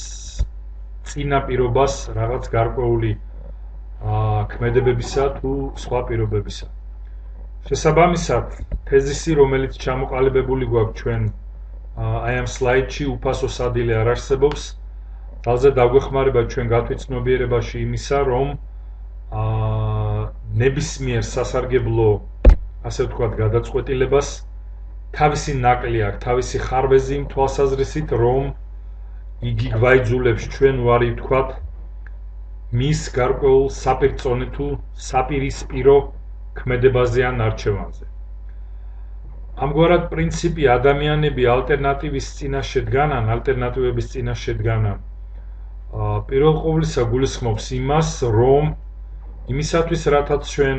წინა პირობას რაღაც გარკვეული ქმედებებისა თუ სხვა პირობებისა. შესაბამისად, თეზისი, რომელიც ჩამოყალიბებული გვაქვს ჩვენ აი ამ სლაიდში, უფასო სადილე არ არსებობს, ძალზე დაგვეხმარება ჩვენ გათვითცნობიერებაში იმისა, რომ ნებისმიერ სასარგებლო, ასე ვთქვათ, გადაწყვეტილებას თავისი ნაკლი აქვს, თავისი ხარვეზი იმ თვალსაზრისით, რომ იგი გვაიძულებს ჩვენ ვარი ვთქვათ მის გარკვეულ საპირწონე თუ საპირისპირო ქმედებაზე ან არჩევანზე. ამგვარად პრინციპი ადამიანები ალტერნატივის წინაშე დგანან, ალტერნატივების წინაშე დგანან. პირველ ყოვლისა გულისხმობს იმას, რომ იმისათვის, რათაც ჩვენ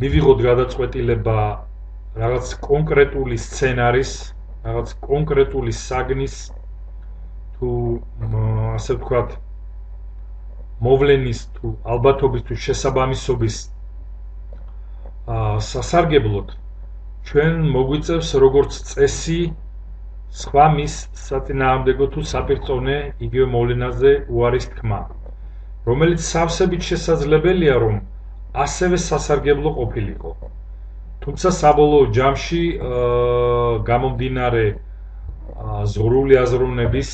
მივიღოთ გადაწყვეტილება რაღაც კონკრეტული სცენარის, რაღაც კონკრეტული საგნის თუ ასე ვთქვათ მოვლენის თუ ალბათობის თუ შესაბამისობის სასარგებლოდ ჩვენ მოგვიწევს როგორც წესი სხვა მის საწინააღმდეგო თუ საპირწონე იგივე მოვლენაზე უარის თქმა, რომელიც სავსებით შესაძლებელია, რომ ასევე სასარგებლო ყოფილიყო. თუმცა საბოლოო ჯამში გამომდინარე ზღვრული აზროვნების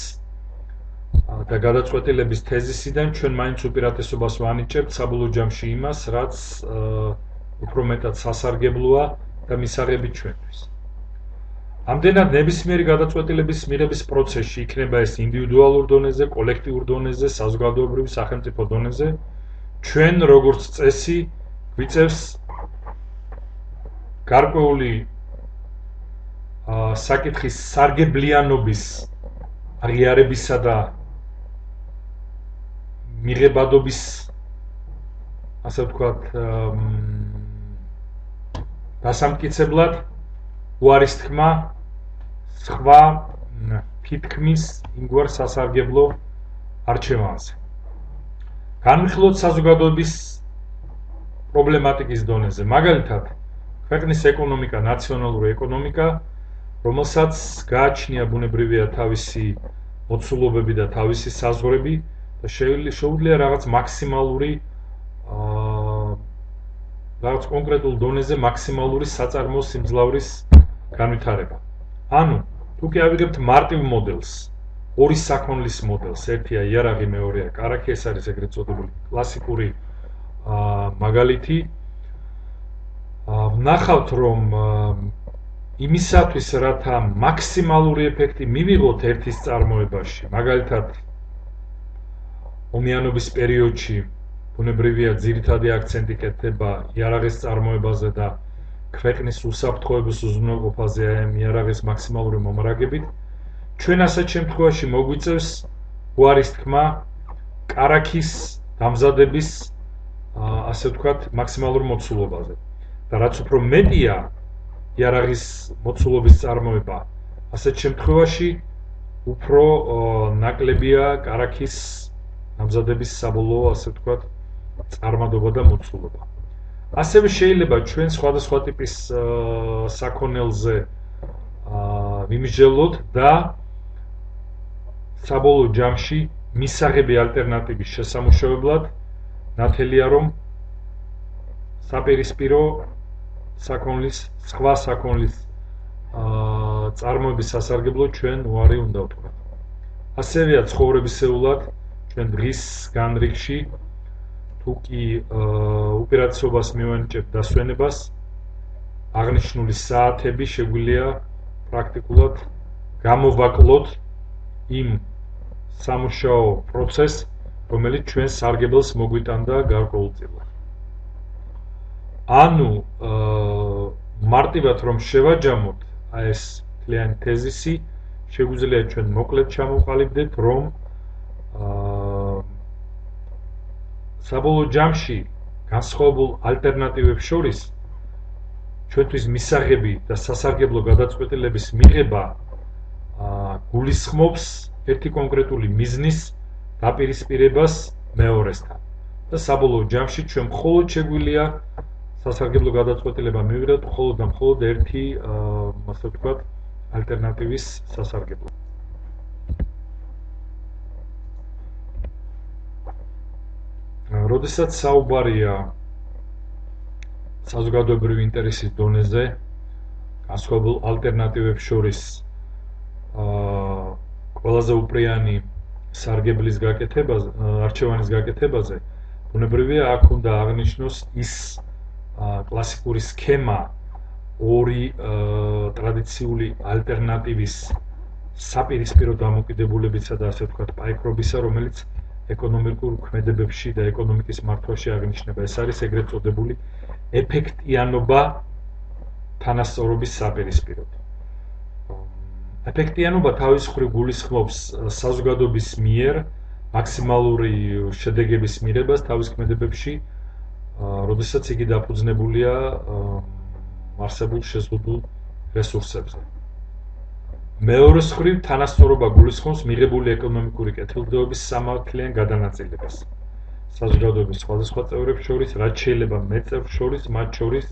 და გადაწყვეტილების თეზისიდან ჩვენ მაინც უპირატესობას ვანიჭებთ საბოლოო ჯამში იმას, რაც უფრო მეტად სასარგებლოა და მისაღები ჩვენთვის. ამდენად ნებისმიერი გადაწყვეტილების მიღების პროცესში, იქნება ეს ინდივიდუალურ დონეზე, კოლექტიურ დონეზე, საზოგადოებრივ სახელმწიფო დონეზე, ჩვენ როგორც წესი გვიწევს გარკვეული საკითხის სარგებლიანობის აღიარებისა და მიღებადობის, ასე ვთქვათ, დასამტკიცებლად უარის თქმა სხვა თითქმის იმგვარ სასარგებლო არჩევანზე. განვიხილოთ საზოგადოების პრობლემატიკის დონეზე. მაგალითად, ქვეყნის ეკონომიკა, ნაციონალური ეკონომიკა, რომელსაც გააჩნია ბუნებრივია თავისი მოცულობები და თავისი საზღვრები და შეუძლია რაღაც მაქსიმალური რაღაც კონკრეტულ დონეზე მაქსიმალური საწარმოო სიმძლავრის განვითარება. ანუ, თუ კი ავიღებთ მარტივ მოდელს, ორი საქონლის მოდელს, ერთია იარაღი, მეორეა კარაქი, ეს არის ეგრეთ წოდებული კლასიკური მაგალითი. ვნახავთ, რომ იმისათვის, რათა მაქსიმალური ეფექტი მივიღოთ ერთის წარმოებაში, მაგალითად ომიანობის პერიოდში ბუნებრივია ძირითადი აქცენტი კეთდება იარაღის წარმოებაზე და ქვეყნის უსაფრთხოების უზრუნველყოფაზე ამ იარაღის მაქსიმალური მომარაგებით, ჩვენ ასეთ შემთხვევაში მოგვიწევს უარის თქმა კარაქის დამზადების, ასე ვთქვათ, მაქსიმალურ მოცულობაზე. და რაც უფრო მეტია იარაღის მოცულობის წარმოება, ასეთ შემთხვევაში უფრო ნაკლებია კარაქის დამზადების საბოლოო, ასე ვთქვათ, წარმადობა და მოცულობა. ასევე შეიძლება ჩვენ სხვადასხვა ტიპის საქონელზე ვიმსჯელოთ და საბოლოო ჯამში მისაღები ალტერნატივის შესამუშავებლად ნათელია რომ საპირისპირო საქონლის სხვა საქონლის წარმოების სასარგებლოდ ჩვენ უარი უნდა ვთქვათ. ასევეა ცხოვრებისეულად ჩვენ დღის განრიგში თუ კი უპირატესობას მივანიჭებთ დასვენებას აღნიშნული საათები შეგვიძლია პრაქტიკულად გამოვაკლოთ იმ სამუშაო პროცესს რომელიც ჩვენს სარგებელს მოგვიტანდა გარკვეულწილად. ანუ მარტივად რომ შევაჯამოთ ეს მთლიანი თეზისი შეგვიძლია ჩვენ მოკლედ ჩამოვყალიბდეთ რომ საბოლოო ჯამში განსხვავებულ ალტერნატივებს შორის ჩვენთვის მისაღები და სასარგებლო გადაწყვეტილების მიღება გულისხმობს ერთი კონკრეტული მიზნის დაპირისპირებას მეორესთან და საბოლოო ჯამში ჩვენ მხოლოდ შეგვიძლია სასარგებლო გადაწყვეტილება მივიღოთ მხოლოდ და მხოლოდ ერთი ასე ვთქვათ ალტერნატივის სასარგებლო. როდესაც საუბარია საზოგადოებრივი ინტერესის დონეზე განსხვავებულ ალტერნატივებს შორის ყველაზე უპრიანი სარგებლის გაკეთებაზე, არჩევანის გაკეთებაზე, ბუნებრივია აქ უნდა აღნიშნოს ის კლასიკური სქემა ორი ტრადიციული ალტერნატივის საპირისპირო დამოკიდებულებისა და ასე ვთქვათ პაიქრობისა, რომელიც ეკონომიკურ ქმედებებში და ეკონომიკის მართვაში აღინიშნება. ეს არის ეგრეთ წოდებული ეფექტიანობა თანასწორობის საპირისპიროდ. ეფექტიანობა თავის მხრივ გულისხმობს საზოგადოების მიერ მაქსიმალური შედეგების მიღებას თავის ქმედებებში, როდესაც იგი დაფუძნებულია არსებულ შეზღუდულ რესურსებზე. მეორე მხრივ თანასწორობა გულისხმობს მიღებული ეკონომიკური კეთილდღეობის სამართლიან გადანაწილებას საზოგადოების სხვადასხვა წევრებს შორის, რაც შეიძლება მეტ წევრებს შორის, მათ შორის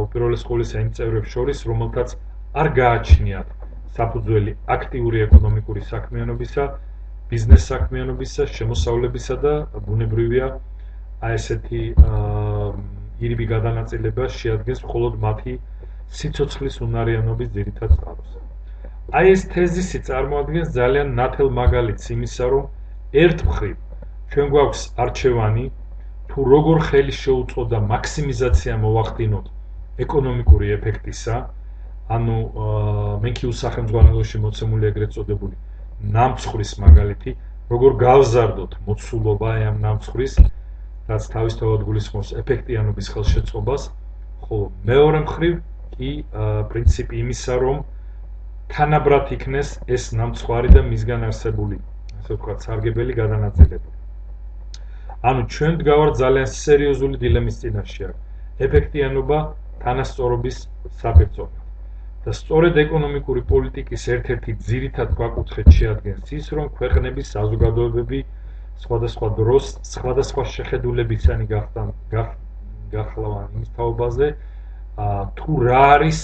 უპირველეს ყოვლისა იმ წევრებს შორის, რომელთაც არ გააჩნიათ საფუძველი აქტიური ეკონომიკური საქმიანობისა, ბიზნეს საქმიანობისა, შემოსავლებისა და ბუნებრივია ესეთი ირიბი გადანაწილება შეადგენს მხოლოდ მათი სიცოცხლის უნარიანობის ძირითად წყაროს. აი ეს თეზისი წარმოადგენს ძალიან ნათელ მაგალითს იმისა, რომ ერთ მხრივ ჩვენ გვაქვს არჩევანი თუ როგორ ხელი შეუწყოდა მაქსიმიზაცია მოვახდინოთ ეკონომიკური ეფექტისა, ანუ მენქიულ სახელმძღვანელოში მოცემული ეგრეთ წოდებული ნამცხვრის მაგალითი, როგორ გავზარდოთ მოცულობა ამ ნამცხვრის, რაც თავისთავად გულისხმობს ეფექტიანობის ხელშეწყობას, ხოლო მეორე მხრივ კი პრინციპი იმისა, რომ თანაბრად იქნეს ეს ნამცხვარი და მისგან არსებული, ასე ვთქვათ, სარგებელი გადანაწილებული. ანუ ჩვენ ვდგავართ ძალიან სერიოზული დილემის წინაშე, ეფექტიანობა თანასწორობის საფერწონად. და სწორედ ეკონომიკური პოლიტიკის ერთ-ერთი ძირითად გვაკუთხედს შეადგენს ის, რომ ქვეყნები, საზოგადოებები სხვადასხვა დროს, სხვადასხვა შეხედულებისანი გახლავან იმის თაობაზე, თუ რა არის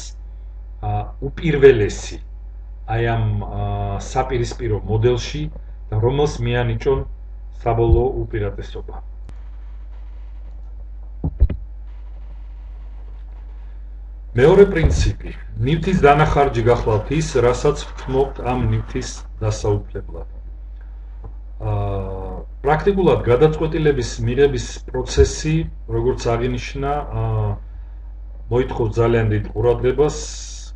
უპირველესი აი ამ საპირისპირო მოდელში და რომელს მიანიჭონ საბოლოო უპირატესობა. მეორე პრინციპი, ნივთის დანახარჯი გახლავთ ის, რასაც ვთმობთ ამ ნივთის დასაუფლებლად. პრაქტიკულად გადაწყვეტილების მიღების პროცესი, როგორც აღინიშნა, მოითხოვს ძალიან დიდ ყურადღებას,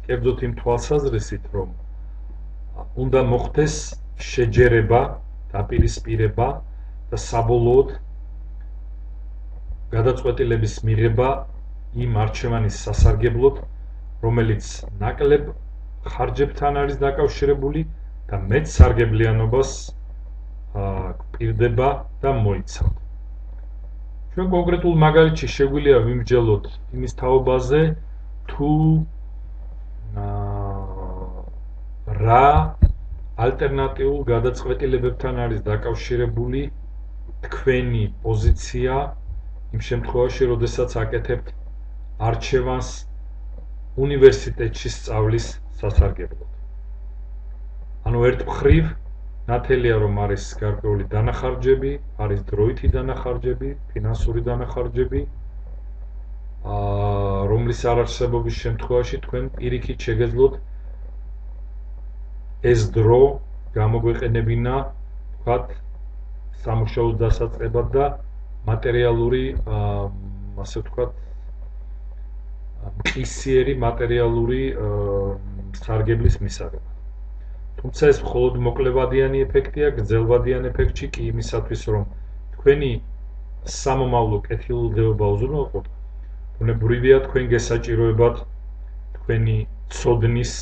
კერძოდ იმ თვალსაზრისით, რომ უნდა მოხდეს შეჯერება, დაპირისპირება და საბოლოოდ გადაწყვეტილების მიღება იმ არჩევანის სასარგებლოდ, რომელიც ნაკლებ ხარჯებთან არის დაკავშირებული და მეტ სარგებლიანობას გვპირდება და მოიცავთ. ჩვენ კონკრეტულ მაგალითში შეგვიძლია ვიმსჯელოთ იმის თაობაზე, თუ რა ალტერნატიულ გადაწყვეტილებებთან არის დაკავშირებული თქვენი პოზიცია იმ შემთხვევაში, როდესაც აკეთებთ არჩევანს უნივერსიტეტში სწავლის სასარგებლოდ. ანუ ერთ მხრივ ნათელია, რომ არის გარკვეული დანახარჯები, არის დროითი დანახარჯები, ფინანსური დანახარჯები, რომლის არარსებობის შემთხვევაში თქვენ პირიქით შეგეძლოთ ეს დრო გამოგვეყენებინა, ვთქვათ, სამუშაოს დასაწყებად და მატერიალური, ასე ვთქვათ, მყისიერი მატერიალური სარგებლის მისაღებად. თუმცა ეს მხოლოდ მოკლევადიანი ეფექტია, გრძელვადიან ეფექტში კი იმისათვის, რომ თქვენი სამომავლო კეთილდღეობა უზრუნველყოთ, ბუნებრივია თქვენ გესაჭიროებათ თქვენი ცოდნის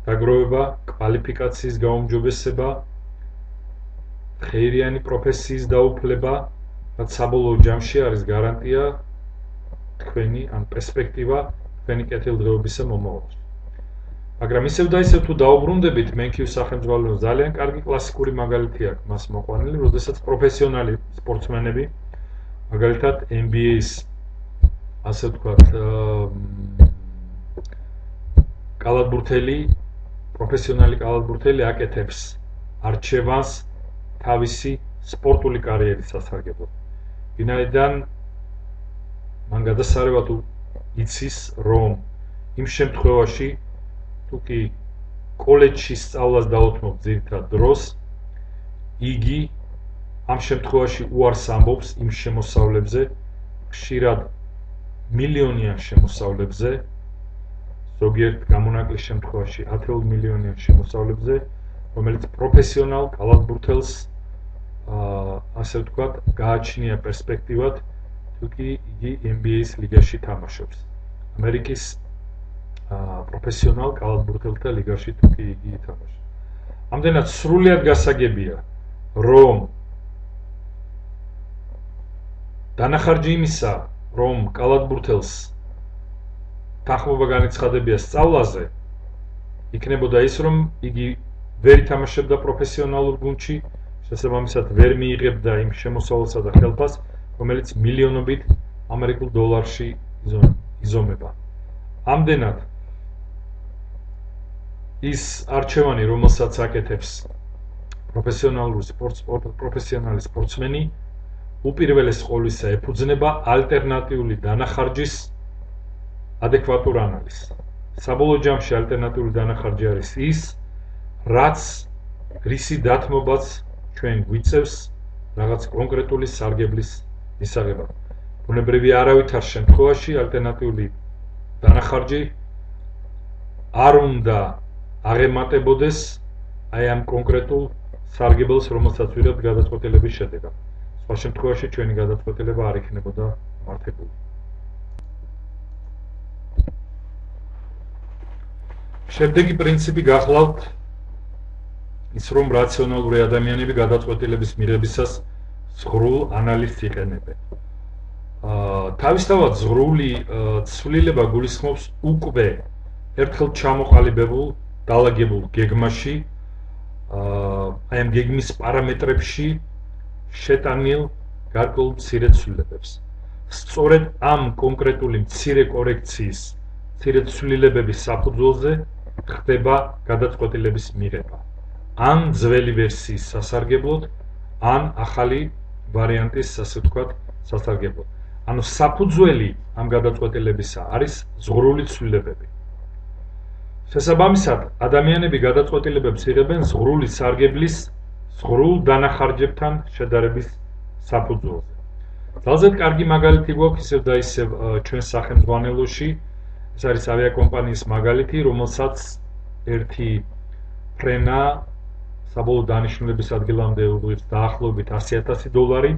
დაგროვება, კვალიფიკაციის გაუმჯობესება, ხეირიანი პროფესიის დაუფლება, რაც საბოლოო ჯამში არის გარანტია თქვენი ან პერსპექტივა თქვენი კეთილდღეობისა მომავალში. მაგრამ ისევ და ისევ თუ დაუბრუნდებით, მენქიუს სახელმძღვანელოს ძალიან კარგი კლასიკური მაგალითი აქვს მას მოყვანილი, როდესაც პროფესიონალი სპორტსმენები, მაგალითად NBA-ის, ასე ვთქვათ, კალათბურთელი, პროფესიონალი კალათბურთელი აკეთებს არჩევანს თავისი სპორტული კარიერის სასარგებლოდ. ვინაიდან მან გადასარევად იცის, რომ იმ შემთხვევაში თუ კი კოლეჯში სწავლას დაუთმობ ძირითად დროს, იგი ამ შემთხვევაში უარს ამბობს იმ შემოსავლებზე, ხშირად მილიონიან შემოსავლებზე, ზოგიერთ გამონაკლის შემთხვევაში 10 მილიონიან შემოსავლებზე, რომელიც პროფესიონალ კალათბურთელს ასე ვთქვათ, გააჩნია პერსპექტივად, თუ კი იგი NBA-ის ლიგაში თამაშობს. ამერიკის პროფესიონალ კალათბურთელთა ლიგაში თუ კი იგი ითამაშა. ამდენად სრულიად გასაგებია, რომ დანახარჯი იმისა, რომ კალათბურთელს თანხმობა განეცხადებია სწავლაზე, იქნებოდა ის, რომ იგი ვერ ითამაშებდა პროფესიონალურ გუნდში, შესაბამისად ვერ მიიღებდა იმ შემოსავალსა და ხელფას, რომელიც მილიონობით ამერიკულ დოლარში იზომება. ამდენად ის არჩევანი, რომელსაც აკეთებს პროფესიონალი სპორტსმენი, უპირველეს ყოვლისა ეფუძნება ალტერნატიული დანახარჯის ადეკვატურ ანალიზს. საბოლოო ჯამში ალტერნატიული დანახარჯი არის ის, რაც რისი დათმობაც ჩვენ გვიწევს რაღაც კონკრეტული სარგებლის მისაღებად. ბუნებრივია არავითარ შემთხვევაში ალტერნატიული დანახარჯი არ უნდა აღემატებოდეს აი ამ კონკრეტულ სარგებელს, რომელსაც ვიღებთ გადაწყვეტილების შედეგად. სხვა შემთხვევაში ჩვენი გადაწყვეტილება არ იქნებოდა მართებული. შემდეგი პრინციპი გახლავთ ის, რომ რაციონალური ადამიანები გადაწყვეტილების მიღებისას ზღვრულ ანალიზს იყენებენ. თავისთავად ზღვრული ცვლილება გულისხმობს უკვე ერთხელ ჩამოყალიბებულ, დალაგებულ გეგმაში, აი ამ გეგმის პარამეტრებში შეტანილ გარკვეულ მცირე ცვლილებებს. სწორედ ამ კონკრეტული მცირე კორექციის, მცირე ცვლილებების საფუძველზე ხდება გადაწყვეტილების მიღება. ან ძველი ვერსიის სასარგებლოდ, ან ახალი ვარიანტის, ასე ვთქვათ, სასარგებლოდ. ანუ საფუძველი ამ გადაწყვეტილებისა არის ზღვრული ცვლილებები. შესაბამისად, ადამიანები გადაწყვეტილებებს იღებენ ზღვრული სარგებლის, ზღვრულ დანახარჯებთან შედარების საფუძველზე. ძალზედ კარგი მაგალითი გვაქვს ისევ და ისევ ჩვენ სახელმძღვანელოში, ეს არის ავიაკომპანიის მაგალითი, რომელსაც ერთი ფრენა საბოლოო დანიშნულების ადგილამდე უღირს დაახლოებით $100,000,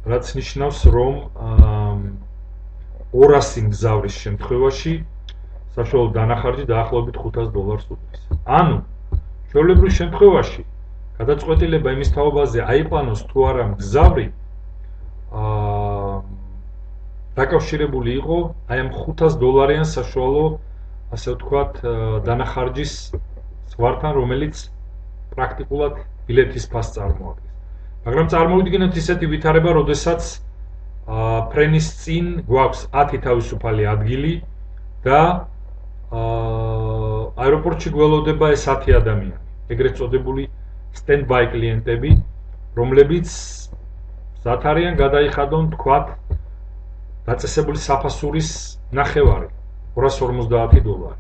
რაც ნიშნავს, რომ 200 მგზავრის შემთხვევაში საშუალო დანახარჯი დაახლოებით $500 უძღვის. ანუ ჩვეულებრივ შემთხვევაში გადაწყვეტილება იმის თაობაზე აიყვანოს თუ არა მგზავრი, დაკავშირებული იყო აი ამ $500-იან საშუალო, ასე ვთქვათ, დანახარჯის ზღვართან, რომელიც პრაქტიკულად ბილეთის ფასს წარმოადგენს. მაგრამ წარმოვიდგინოთ ისეთი ვითარება, როდესაც ფრენის წინ გვაქვს 10 თავისუფალი ადგილი და აეროპორტში გველოდება ეს 10 ადამიანი, ეგრეთ წოდებული stand-by კლიენტები, რომლებიც მზად არიან გადაიხადონ თქვათ დაწესებული საფასურის ნახევარი, $250,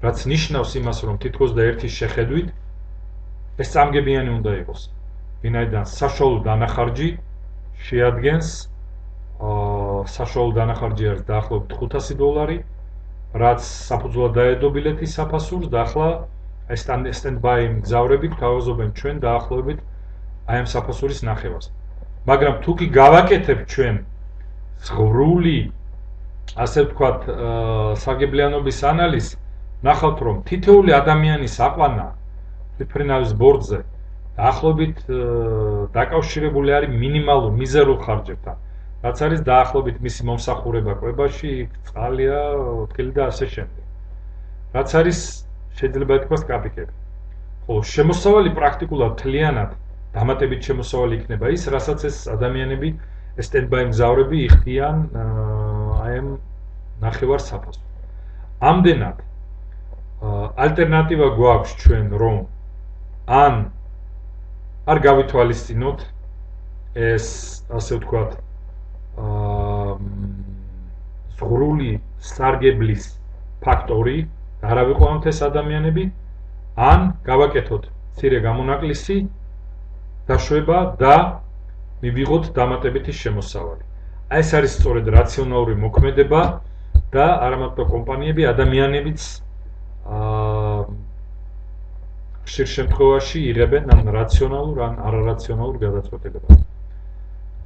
რაც ნიშნავს იმას, რომ თითქოს და ერთის შეხედვით ეს წამგებიანი უნდა იყოს, ვინაიდან საშუალო დანახარჯი შეადგენს საშუალო დანახარჯი არის დაახლოებით $500, რაც საფუძვლად დაედო ბილეთის საფასურს და ახლა ეს stand-by მგზავრები გვთავაზობენ ჩვენ დაახლოებით აი ამ საფასურის ნახევარს. მაგრამ თუ კი გავაკეთებთ ჩვენ ზღვრული, ასე ვთქვათ, სარგებლიანობის ანალიზს, ნახავთ, რომ თითოეული ადამიანის აყვანა თვითმფრინავის ბორტზე დაახლოებით დაკავშირებული არის მინიმალურ მიზერულ ხარჯებთან, რაც არის დაახლოებით მისი მომსახურება კვებაში, წყალია, ოთკელი და ასე შემდეგ. რაც არის შეიძლება ითქვას კაპიკები. ხოლო შემოსავალი პრაქტიკულად მთლიანად დამატებით შემოსავალი იქნება ის, რასაც ეს ადამიანები, ეს stand-by მგზავრები იხდიან აი ამ ნახევარ საფასურს. ამდენად ალტერნატივა გვაქვს ჩვენ, რომ ან არ გავითვალისწინოთ ეს, ასე ვთქვათ, ზღვრული სარგებლის ფაქტორი და არ ავიყვანოთ ეს ადამიანები, ან გავაკეთოთ მცირე გამონაკლისი დაშვება და მივიღოთ დამატებითი შემოსავალი. აი ეს არის სწორედ რაციონალური მოქმედება და არა მარტო კომპანიები, ადამიანებიც ხშირ შემთხვევაში იღებენ ამ რაციონალურ ან არარაციონალურ გადაწყვეტილებას.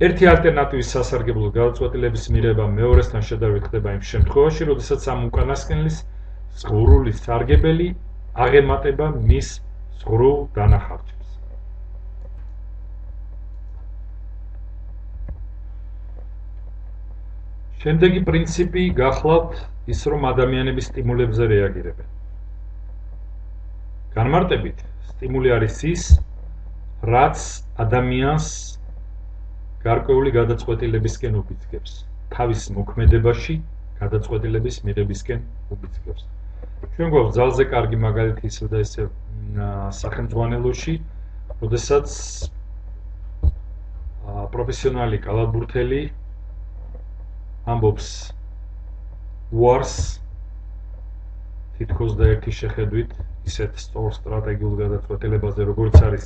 ერთი ალტერნატივის სასარგებლო გადაწყვეტილების მიღება მეორესთან შედარებით ხდება იმ შემთხვევაში, როდესაც ამ უკანასკნელის ზღვრული სარგებელი აღემატება მის ზღვრულ დანახარჯებს. შემდეგი პრინციპი გახლავთ ის, რომ ადამიანები სტიმულებზე რეაგირებენ. განმარტებით, სტიმული არის ის, რაც ადამიანს გარკვეული გადაწყვეტილებისკენ უბიძგებს, თავის მოქმედებაში გადაწყვეტილების მიღებისკენ უბიძგებს. ჩვენ გვაქვს ძალზე კარგი მაგალითი ისევ და ისევ სახელმძღვანელოში, როდესაც პროფესიონალი კალათბურთელი ამბობს უარს თითქოს და ერთი შეხედვით ისეთ სწორ სტრატეგიულ გადაწყვეტილებაზე, როგორც არის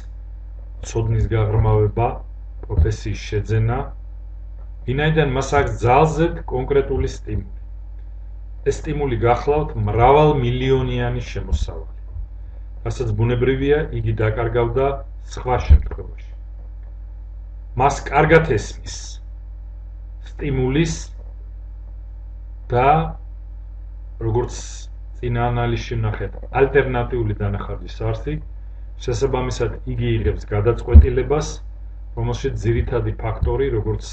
ცოდნის გაღრმავება, პროფესიის შეძენა, ვინაიდან მას აქვს ძალზე კონკრეტული სტიმული. ეს სტიმული გახლავთ მრავალმილიონიანი შემოსავალი, რასაც ბუნებრივია იგი დაკარგავდა სხვა შემთხვევაში. მას კარგად ესმის სტიმულის და როგორც წინა ანალიზში ვნახეთ, ალტერნატიული დანახარჯის არსი, შესაბამისად იგი იღებს გადაწყვეტილებას, რომელშიც ძირითადი ფაქტორი, როგორც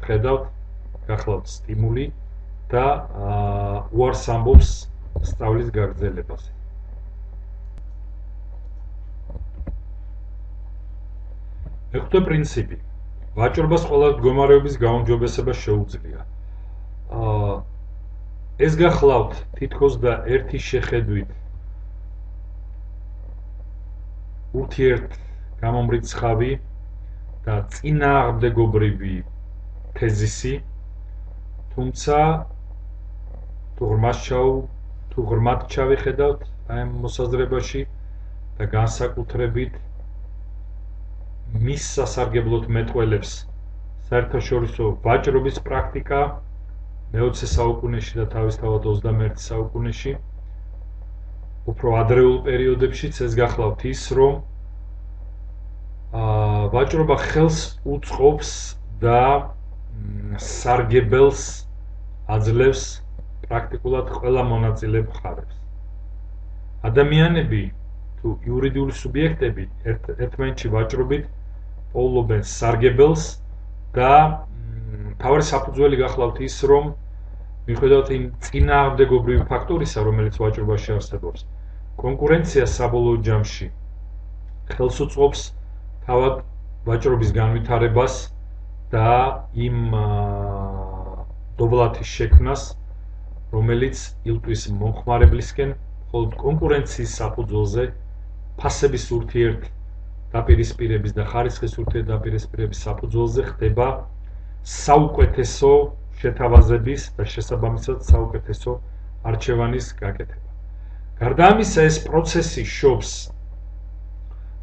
ხედავთ, გახლავთ სტიმული და უარს ამბობს სწავლის გაგრძელებაზე. მეხუთე პრინციპი. ვაჭრობას ყველა მდგომარეობის გაუმჯობესება შეუძლია. ეს გახლავთ თითქოს და ერთი შეხედვით ურთიერთგამომრიცხავი და წინააღმდეგობრივი თეზისი, თუმცა თუ ღრმად ჩავიხედავთ აი ამ მოსაზრებაში და განსაკუთრებით მის სასარგებლოდ მეტყველებს საერთაშორისო ვაჭრობის პრაქტიკა მე-20 საუკუნეში და თავისთავად 21 საუკუნეში, უფრო ადრეულ პერიოდებშიც ეს გახლავთ ის, რომ ვაჭრობა ხელს უწყობს და სარგებელს აძლევს პრაქტიკულად ყველა მონაწილე მხარეს. ადამიანები თუ იურიდიული სუბიექტები ერთმანეთში ვაჭრობით პოულობენ სარგებელს და მთავარი საფუძველი გახლავთ ის, რომ მიუხედავად იმ წინააღმდეგობრივი ფაქტორისა, რომელიც ვაჭრობაში არსებობს, კონკურენცია საბოლოო ჯამში ხელს უწყობს თავად ვაჭრობის განვითარებას და იმ დოვლათის შექმნას, რომელიც ილტვის მომხმარებლისკენ, მხოლოდ კონკურენციის საფუძველზე, ფასების ურთიერთდაპირისპირების და ხარისხის ურთიერთდაპირისპირების საფუძველზე ხდება საუკეთესო შეთავაზების და შესაბამისად საუკეთესო არჩევანის გაკეთება. გარდა ამისა, ეს პროცესი შობს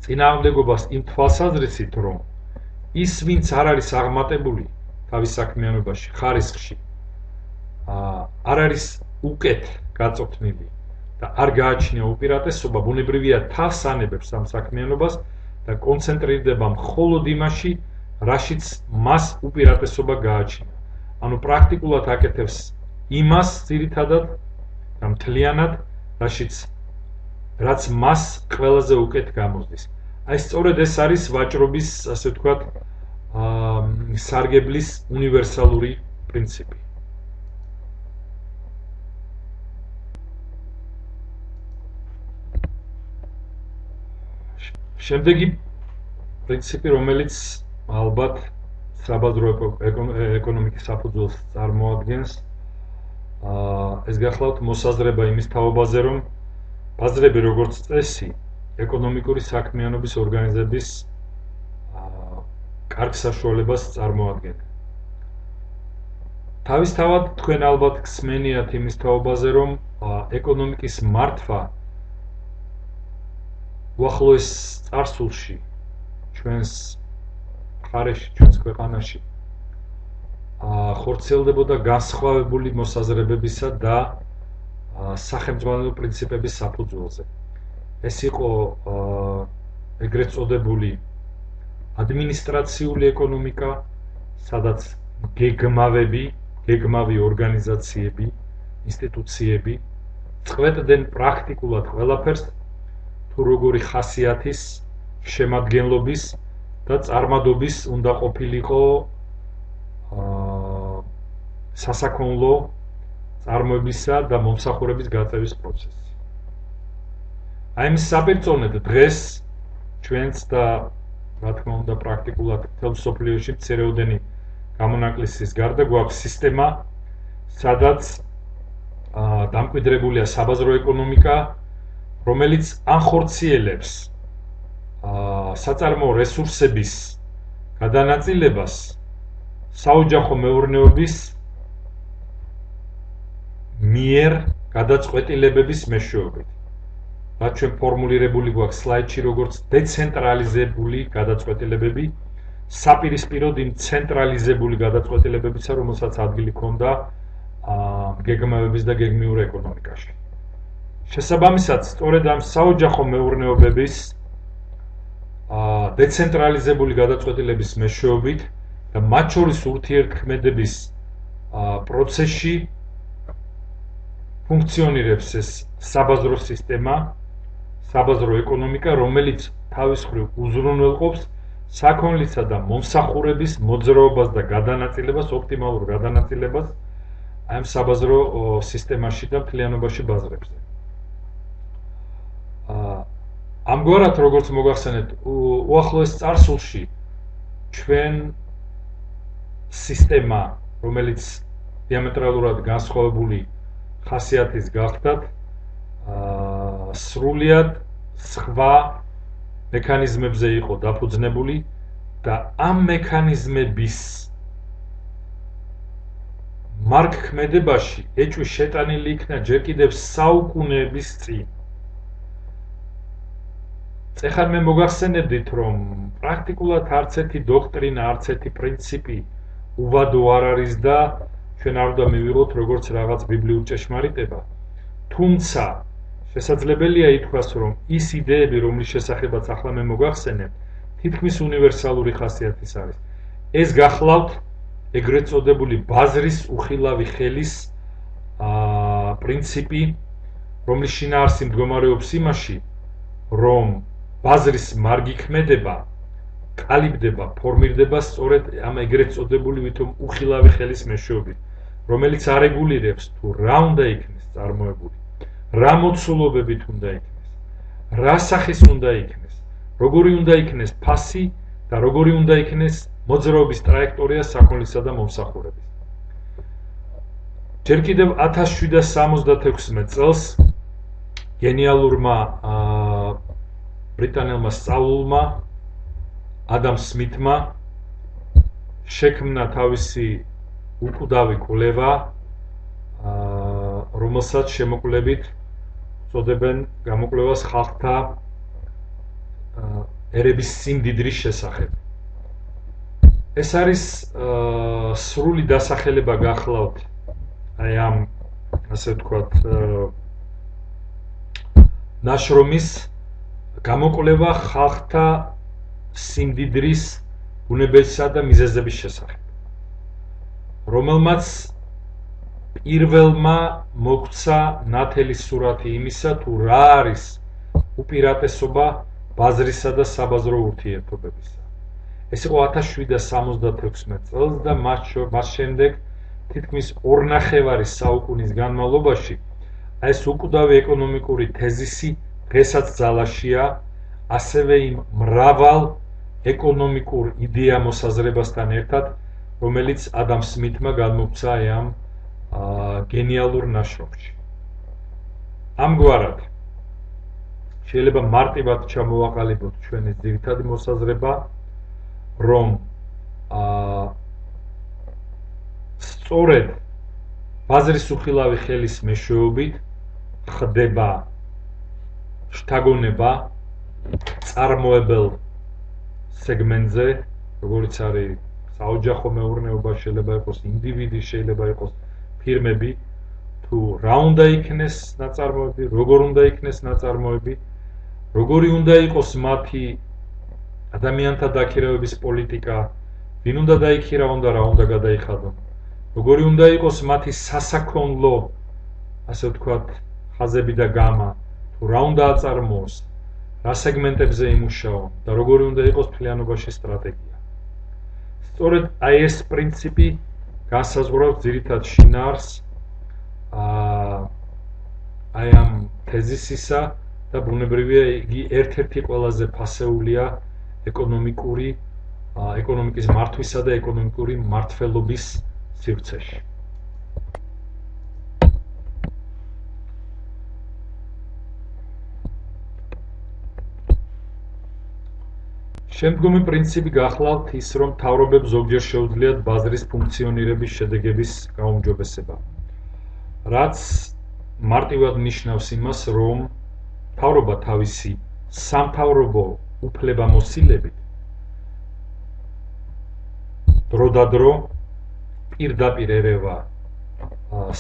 წინააღმდეგობას იმ თვალსაზრისით, რომ ის, ვინც არ არის აღმატებული თავის საქმიანობაში, ხარისხში, არ არის უკეთ გაწვრთნილი და არ გააჩნია უპირატესობა, ბუნებრივია თავს ანებებს ამ საქმიანობას და კონცენტრირდება მხოლოდ იმაში, რაშიც მას უპირატესობა გააჩნია. ანუ პრაქტიკულად აკეთებს იმას ძირითადად და მთლიანად, რაც მას ყველაზე უკეთ გამოსდის. აი სწორედ ეს არის ვაჭრობის, ასე ვთქვათ, სარგებლის უნივერსალური პრინციპი. შემდეგი პრინციპი, რომელიც ალბათ საბაზრო ეკონომიკის საფუძველს წარმოადგენს, ეს გახლავთ მოსაზრება იმის თაობაზე, რომ ბაზრები როგორც წესი ეკონომიკური საქმიანობის ორგანიზების კარგ საშუალებას წარმოადგენენ. თავისთავად თქვენ ალბათ გსმენიათ იმის თაობაზე, რომ ეკონომიკის მართვა უახლოეს წარსულში ჩვენს მხარეში, ჩვენს ქვეყანაში ხორციელდებოდა განსხვავებული მოსაზრებებისა და სახელმწიფო პრინციპების საფუძველზე. ეს იყო ეგრეთ წოდებული ადმინისტრაციული ეკონომიკა, სადაც გეგმავი ორგანიზაციები, ინსტიტუციები წყვეტდნენ პრაქტიკულად ყველაფერს, თუ როგორი ხასიათის, შემადგენლობის და წარმადობის უნდა ყოფილიყო სასაქონლო წარმოებისა და მომსახურების გაწევის პროცესი. აი მის საპირწონედ დღეს ჩვენც და რა თქმა უნდა პრაქტიკულად მთელ მსოფლიოში მცირეოდენი გამონაკლისის გარდა გვაქვს სისტემა, სადაც დამკვიდრებულია საბაზრო ეკონომიკა, რომელიც ანხორციელებს საწარმოო რესურსების გადანაწილებას საოჯახო მეურნეობის მიერ გადაწყვეტილებების მეშვეობით. რაც ჩვენ ფორმულირებული გვაქვს სლაიდში, როგორც დეცენტრალიზებული გადაწყვეტილებები, საპირისპიროდ იმ ცენტრალიზებული გადაწყვეტილებებისა, რომელსაც ადგილი ჰქონდა გეგმავების და გეგმიურ ეკონომიკაში. შესაბამისად, სწორედ ამ საოჯახო მეურნეობების დეცენტრალიზებული გადაწყვეტილების მეშვეობით და მათ შორის ურთიერთქმედების პროცესში ფუნქციონირებს ეს საბაზრო სისტემა, საბაზრო ეკონომიკა, რომელიც თავის მხრივ უზრუნველყოფს საქონლისა და მომსახურების მოძრაობას და გადანაწილებას, ოპტიმალურ გადანაწილებას ამ საბაზრო სისტემაში და მთლიანობაში ბაზრებზე. ამგვარად, როგორც მოგახსენეთ, უახლოეს წარსულში ჩვენ სისტემა, რომელიც დიამეტრალურად განსხვავებული ხასიათის გახდათ, სრულიად სხვა მექანიზმებზე იყო დაფუძნებული და ამ მექანიზმების მარკქმედებაში ეჭვი შეტანილი იქნა ჯერ კიდევ საუკუნეების წინ. ეხლა მე მოგახსენებდით, რომ პრაქტიკულად არც ერთი დოქტრინა, არც ერთი პრინციპი უბადო არ არის და ჩვენ არ უნდა მივიღოთ როგორც რაღაც ბიბლიურ ჭეშმარიტება. თუმცა შესაძლებელია ითქვას, რომ ის იდეები, რომლის შესახებაც ახლა მე მოგახსენებ, თითქმის უნივერსალური ხასიათის არის. ეს გახლავთ ეგრეთ წოდებული ბაზრის უხილავი ხელის პრინციპი, რომლის შინაარსი მდგომარეობს იმაში, რომ ბაზრის მარგი ქმედება კალიბდება, ფორმირდება სწორედ ამ ეგრეთ წოდებული ვითომ უხილავი ხელის მეშვეობით, რომელიც არეგულირებს თუ რა უნდა იქნეს წარმოებული, რა მოცულობებით უნდა იქნეს, რა სახის უნდა იქნეს, როგორი უნდა იქნეს ფასი და როგორი უნდა იქნეს მოძრაობის ტრაექტორია საქონლისა და მომსახურების. ჯერ კიდევ 1776 წელს გენიალურმა ბრიტანელმა სწავლულმა ადამ სმითმა შექმნა თავისი უკვდავი კვლევა, რომელსაც შემოკლებით უწოდებენ გამოკვლევას ხალხთა ერების სიმდიდრის შესახებ. ეს არის სრული დასახელება გახლავთ აი ამ ასე ვთქვათ ნაშრომის გამოკვლევა ხალხთა სიმდიდრის ბუნებისა და მიზეზების შესახებ, რომელმაც პირველმა მოგცა ნათელი სურათი იმისა, თუ რა არის უპირატესობა ბაზრისა და საბაზრო ურთიერთობებისა. ეს იყო 1776 წელს და მას შემდეგ თითქმის 2.5 საუკუნის განმავლობაში ეს უკვდავი ეკონომიკური თეზისი დღესაც ძალაშია, ასევე იმ მრავალ ეკონომიკურ იდეა მოსაზრებასთან ერთად, რომელიც ადამ სმითმა განმოგვცა ამ გენიალურ ნაშრომში. ამგვარად შეიძლება მარტივად ჩამოვაყალიბოთ ჩვენი ძირითადი მოსაზრება, რომ სწორედ ბაზრის უხილავი ხელის მეშვეობით ხდება შთაგონება წარმოებელ სეგმენტზე, როგორც არის საოჯახო მეურნეობა, შეიძლება იყოს ინდივიდი, შეიძლება იყოს ფირმები, თუ რა უნდა იქნეს ნაწარმოები, როგორ უნდა იქნეს ნაწარმოები, როგორი უნდა იყოს მათი ადამიანთა დაქირავების პოლიტიკა, ვინ უნდა დაიქირავონ და რა უნდა გადაიხადონ, როგორი უნდა იყოს მათი სასაქონლო, ასე ვთქვათ, ხაზები და გამა, თუ რა უნდა აწარმოოს, რა სეგმენტებზე იმუშაონ და როგორი უნდა იყოს მთლიანობაში სტრატეგია. სწორედ აი ეს პრინციპი განსაზღვრავს ძირითად შინაარსს აი ამ თეზისისა და ბუნებრივია იგი ერთ-ერთი ყველაზე ფასეულია ეკონომიკის მართვისა და ეკონომიკური მმართველობის სივრცეში. შემდგომი პრინციპი გახლავთ ის, რომ მთავრობებს ზოგჯერ შეუძლიათ ბაზრის ფუნქციონირების შედეგების გაუმჯობესება, რაც მარტივად ნიშნავს იმას, რომ მთავრობა თავისი სამთავრობო უფლებამოსილებით დროდადრო პირდაპირ ერევა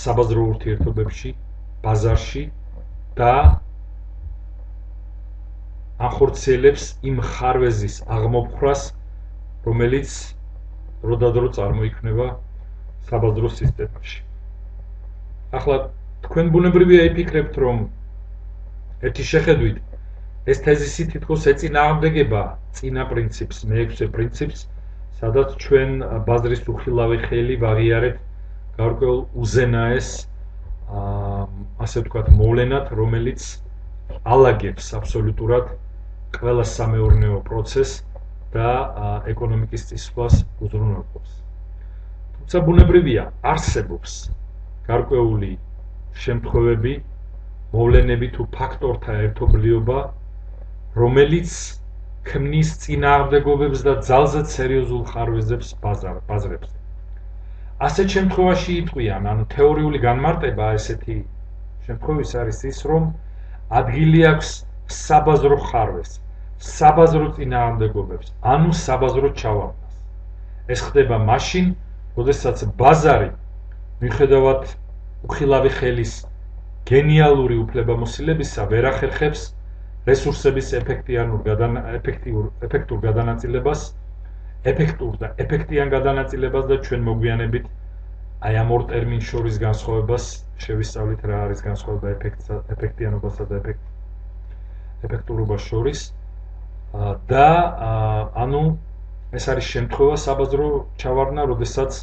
საბაზრო ურთიერთობებში, ბაზარში და ახორციელებს იმ ხარვეზის აღმოფხრას, რომელიც დროდადრო წარმოიქმნება საბაზრო სისტემაში. ახლა თქვენ ბუნებრივია იფიქრებთ, რომ ერთი შეხედვით ეს თეზისი თითქოს ეწინააღმდეგება წინა პრინციპს, მეექვსე პრინციპს, სადაც ჩვენ ბაზრის უხილავი ხელი ვაღიარებთ გარკვეულ უზენაეს, ასე ვთქვათ, მოვლენად, რომელიც ალაგებს აბსოლუტურად ყველა სამეურნეო პროცესს და ეკონომიკის წისვლას უზრუნველყოფს. თუმცა ბუნებრივია, არსებობს გარკვეული შემთხვევები, მოვლენები თუ ფაქტორთა ერთობლიობა, რომელიც ქმნის წინააღმდეგობებს და ძალზედ სერიოზულ ხარვეზებს ბაზრებზე. ასეთ შემთხვევაში იტყვიან, ანუ თეორიული განმარტება ესეთი შემთხვევის არის ის, რომ ადგილი აქვს საბაზრო ხარვეს, საბაზრო წინააღმდეგობებს, ანუ საბაზრო ჩავარდნას. ეს ხდება მაშინ, როდესაც ბაზარი მიუხედავად უხილავი ხელის გენიალური უფლებამოსილებისა ვერ ახერხებს რესურსების ეფექტურ გადანაწილებას, ეფექტურ და ეფექტიან გადანაწილებას და ჩვენ მოგვიანებით აი ამ ორ ტერმინს შორის განსხვავებას შევისწავლით, რა არის განსხვავება ეფექტიანობასა და ეფექტურობას შორის და ანუ ეს არის შემთხვევა საბაზრო ჩავარდნა, როდესაც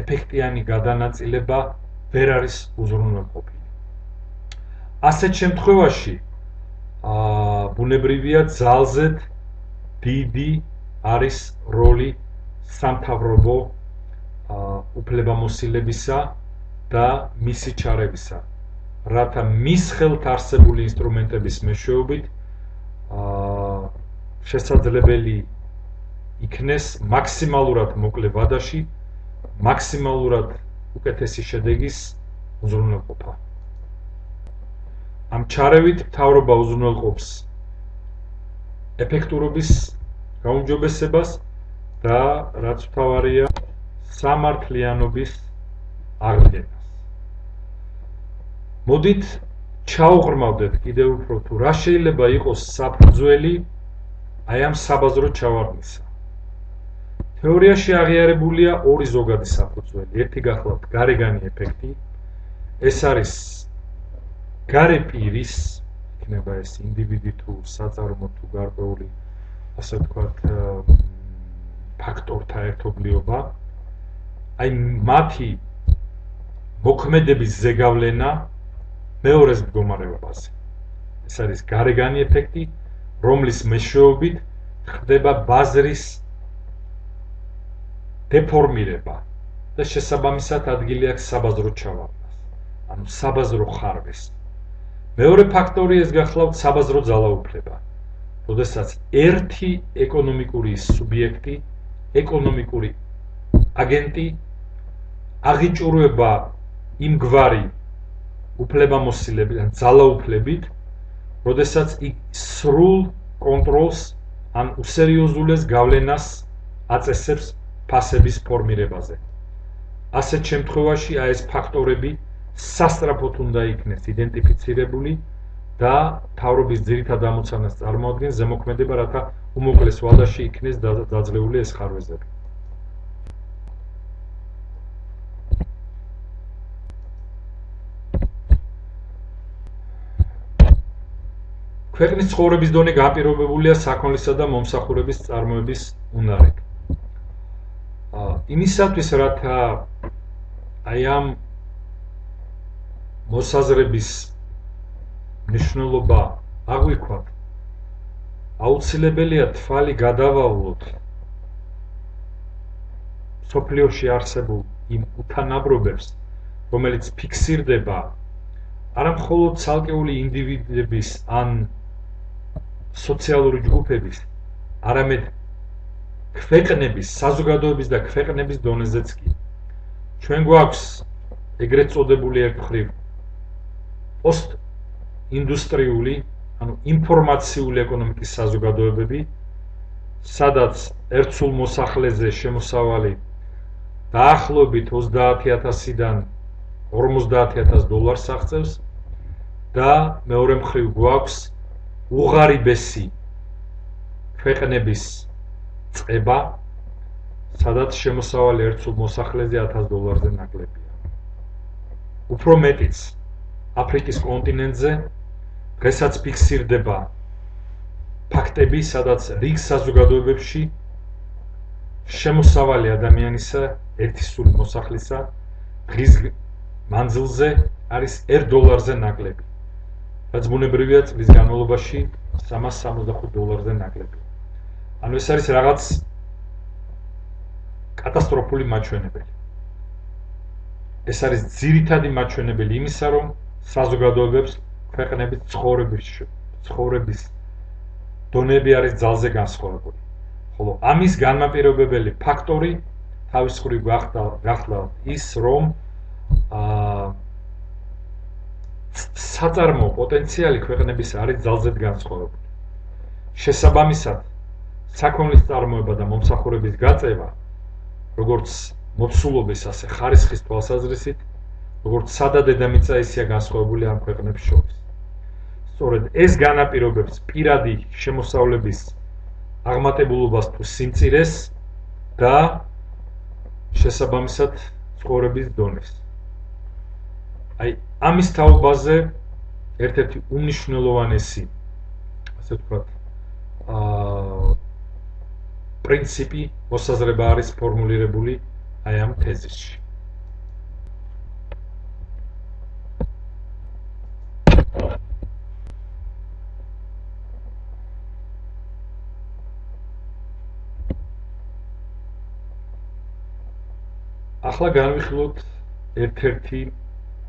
ეფექტიანი გადანაწილება ვერ არის უზრუნველყოფილი. ასეთ შემთხვევაში ბუნებრივია ძალზედ დიდი არის როლი სამთავრობო უფლებამოსილებისა და მისი ჩარევისა, რათა მის ხელთ არსებული ინსტრუმენტების მეშვეობით შესაძლებელი იქნეს მაქსიმალურად მოკლე ვადაში, მაქსიმალურად უკეთესი შედეგის უზრუნველყოფა. ამ ჩარევით მთავრობა უზრუნველყოფს ეფექტურობის გაუმჯობესებას და რაც მთავარია, სამართლიანობის აღდგენას. მოდით ჩაუღრმავდეთ კიდევ უფრო თუ რა შეიძლება იყოს საფუძველი აი ამ საბაზრო ჩავარდნისა. თეორიაში აღიარებულია ორი ზოგადი საფუძველი. ერთი გახლავთ გარეგანი ეფექტი. ეს არის გარე პირის, იქნება ეს ინდივიდი თუ საწარმო თუ გარკვეული, ასე ვთქვათ, ფაქტორთა ერთობლიობა. აი მათი მოქმედების ზეგავლენა მეორეს მდგომარეობაზე. ეს არის გარეგანი ეფექტი, რომლის მეშვეობით ხდება ბაზრის დეფორმირება და შესაბამისად ადგილი აქვს საბაზრო ჩავარდნას, ანუ საბაზრო ხარვეს. მეორე ფაქტორი ეს გახლავთ საბაზრო ძალაუფლება. როდესაც ერთი ეკონომიკური სუბიექტი, ეკონომიკური აგენტი აღიჭურვება იმგვარი უფლებამოსილებით ან ძალაუფლებით, როდესაც იქ სრულ კონტროლს ან უსერიოზულეს გავლენას აწესებს ფასების ფორმირებაზე. ასეთ შემთხვევაში აი ეს ფაქტორები სასწრაფოდ უნდა იქნეს იდენტიფიცირებული და მთავრობის ძირითად ამოცანას წარმოადგენს ზემოქმედება, რათა უმოკლეს ვადაში იქნეს დაძლეული ეს ხარვეზები. ქვეყნის ცხოვრების დონე განპირობებულია საქონლისა და მომსახურების წარმოების უნარით. იმისათვის, რათა აი ამ მოსაზრების მნიშვნელობა აღვიქვათ, აუცილებელია თვალი გადავალოთ მსოფლიოში არსებულ იმ უთანაბრობებს, რომელიც ფიქსირდება არა მხოლოდ ცალკეული ინდივიდების ან სოციალური ჯგუფების, არამედ ქვეყნების, საზოგადოების და ქვეყნების დონეზეც კი. ჩვენ გვაქვს ეგრეთ წოდებული ერთხრივ პოსტინდუსტრიული, ანუ ინფორმაციული ეკონომიკის საზოგადოებები, სადაც ერთ სულ მოსახლეზე შემოსავალი დაახლოებით 30,000-დან 50,000 დოლარს აღწევს და მეორე მხრივ გვაქვს უღარიბესი ქვეყნების წება, სადაც შემოსავალი ერთ სულ მოსახლეზე 1000 დოლარზე ნაკლებია. უფრო მეტიც, აფრიკის კონტინენტზე დღესაც ფიქსირდება ფაქტები, სადაც რიგ საზოგადოებებში შემოსავალი ადამიანისა, ერთი სული მოსახლისა დღის მანძილზე არის 1 დოლარზე ნაკლები, რაც ბუნებრივია წლის განმავლობაში 365 დოლარზე ნაკლები. ანუ ეს არის რაღაც კატასტროფული მაჩვენებელი. ეს არის ძირითადი მაჩვენებელი იმისა, რომ საზოგადოებებს ქვეყნების ცხოვრების დონეები არის ძალზე განსხვავებული. ხოლო ამის განმაპირობებელი ფაქტორი თავის მხრივ გახდა ის, რომ საწარმო პოტენციალი ქვეყნების არის ძალზედ განსხვავებული. შესაბამისად, საქონლის წარმოება და მომსახურების გაწევა, როგორც მოცულობის, ასე ხარისხის თვალსაზრისით, როგორც სადა დედამიწა, ისეა განსხვავებული ამ ქვეყნებს შორის. სწორედ ეს განაპირობებს პირადი შემოსავლების აღმატებულობას თუ სიმწირეს და შესაბამისად ცხოვრების დონეს. აი ამის თაობაზე ერთ-ერთი უმნიშვნელოვანესი, ასე ვთქვათ, პრინციპი, მოსაზრება არის ფორმულირებული აი ამ თეზისში. ახლა განვიხილოთ ერთ-ერთი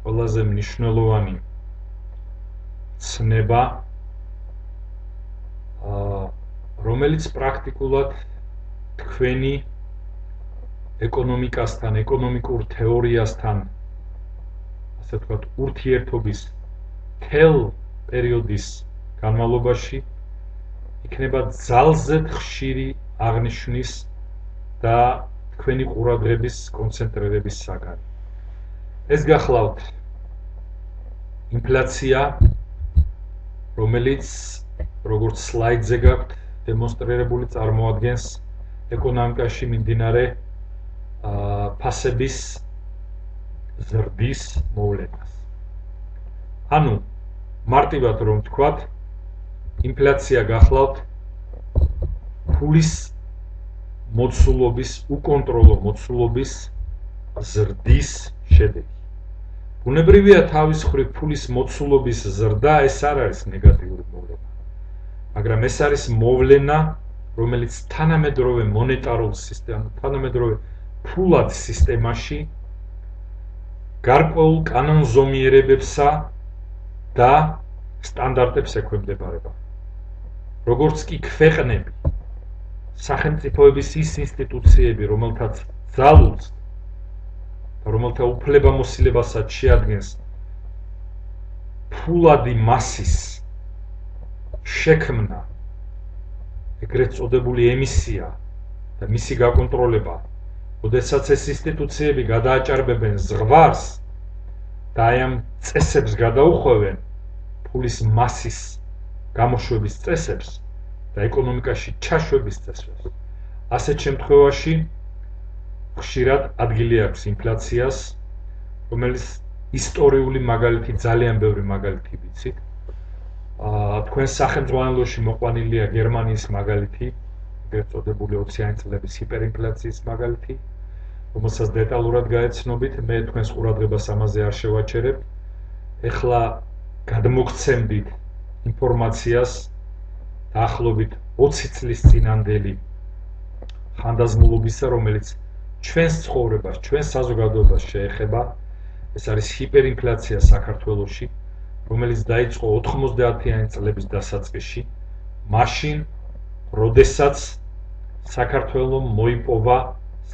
ყველაზე მნიშვნელოვანი ცნება, რომელიც პრაქტიკულად თქვენი ეკონომიკასთან, ეკონომიკურ თეორიასთან, ასე ვთქვათ, ურთიერთობის მთელ პერიოდის განმავლობაში იქნება ძალზედ ხშირი აღნიშვნის და თქვენი ყურადღების კონცენტრირების საგანი. ეს გახლავთ ინფლაცია, რომელიც როგორც სლაიდზე გაქვთ დემონსტრირებული წარმოადგენს ეკონომიკაში მიმდინარე ფასების ზრდის მოვლენას. ანუ მარტივად რომ ვთქვათ, ინფლაცია გახლავთ ფულის მოცულობის, უკონტროლო მოცულობის ზრდის შედეგი. ბუნებრივია თავის მხრივ ფულის მოცულობის ზრდა ეს არ არის ნეგატიური მოვლენა, მაგრამ ეს არის მოვლენა, რომელიც თანამედროვე მონეტარულ სისტემაში, თანამედროვე ფულად სისტემაში გარკვეულ კანონზომიერებებსა და სტანდარტებს ექვემდებარება. როგორც კი ქვეყნები, სახელმწიფოების ის ინსტიტუციები, რომელთაც ძალუძს და რომელთა უფლებამოსილებასაც შეადგენს ფულადი მასის შექმნა, ეგრეთ წოდებული ემისია და მისი გაკონტროლება, როდესაც ეს ინსტიტუციები გადააჭარბებენ ზღვარს და აი ამ წესებს გადაუხვევენ, ფულის მასის გამოშვების წესებს და ეკონომიკაში ჩაშვების წესებს, ასეთ შემთხვევაში ხშირად ადგილი აქვს ინფლაციას, რომელიც ისტორიული მაგალითი, ძალიან ბევრი მაგალითი ვიცით. თქვენ სახელმძღვანელოში მოყვანილია გერმანიის მაგალითი, ეგრეთ წოდებული 20-იანი წლების ჰიპერინფლაციის მაგალითი, რომელსაც დეტალურად გაეცნობით, მე თქვენს ყურადღებას ამაზე არ შევაჩერებ. ეხლა გადმოგცემდით ინფორმაციას დაახლოებით 20 წლის წინანდელი ხანდაზმულობისა, რომელიც ჩვენს ცხოვრებას, ჩვენს საზოგადოებას შეეხება. ეს არის ჰიპერინფლაცია საქართველოში, რომელიც დაიწყო 90-იანი წლების დასაწყისში, მაშინ, როდესაც საქართველომ მოიპოვა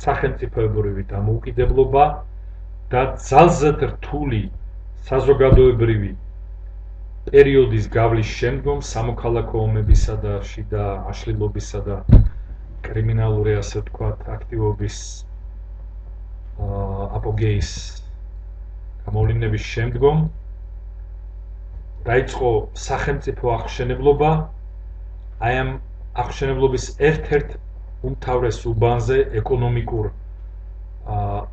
სახელმწიფოებრივი დამოუკიდებლობა და ძალზედ რთული საზოგადოებრივი პერიოდის გავლის შემდგომ სამოქალაქო ომებისა და შიდა აშლილობისა და კრიმინალური, ასე ვთქვათ, აქტივობის აპოგეის გამოვლენების შემდგომ დაიწყო სახელმწიფო აღშენებლობა. აი ამ აღშენებლობის ერთ-ერთ უმთავრეს უბანზე, ეკონომიკურ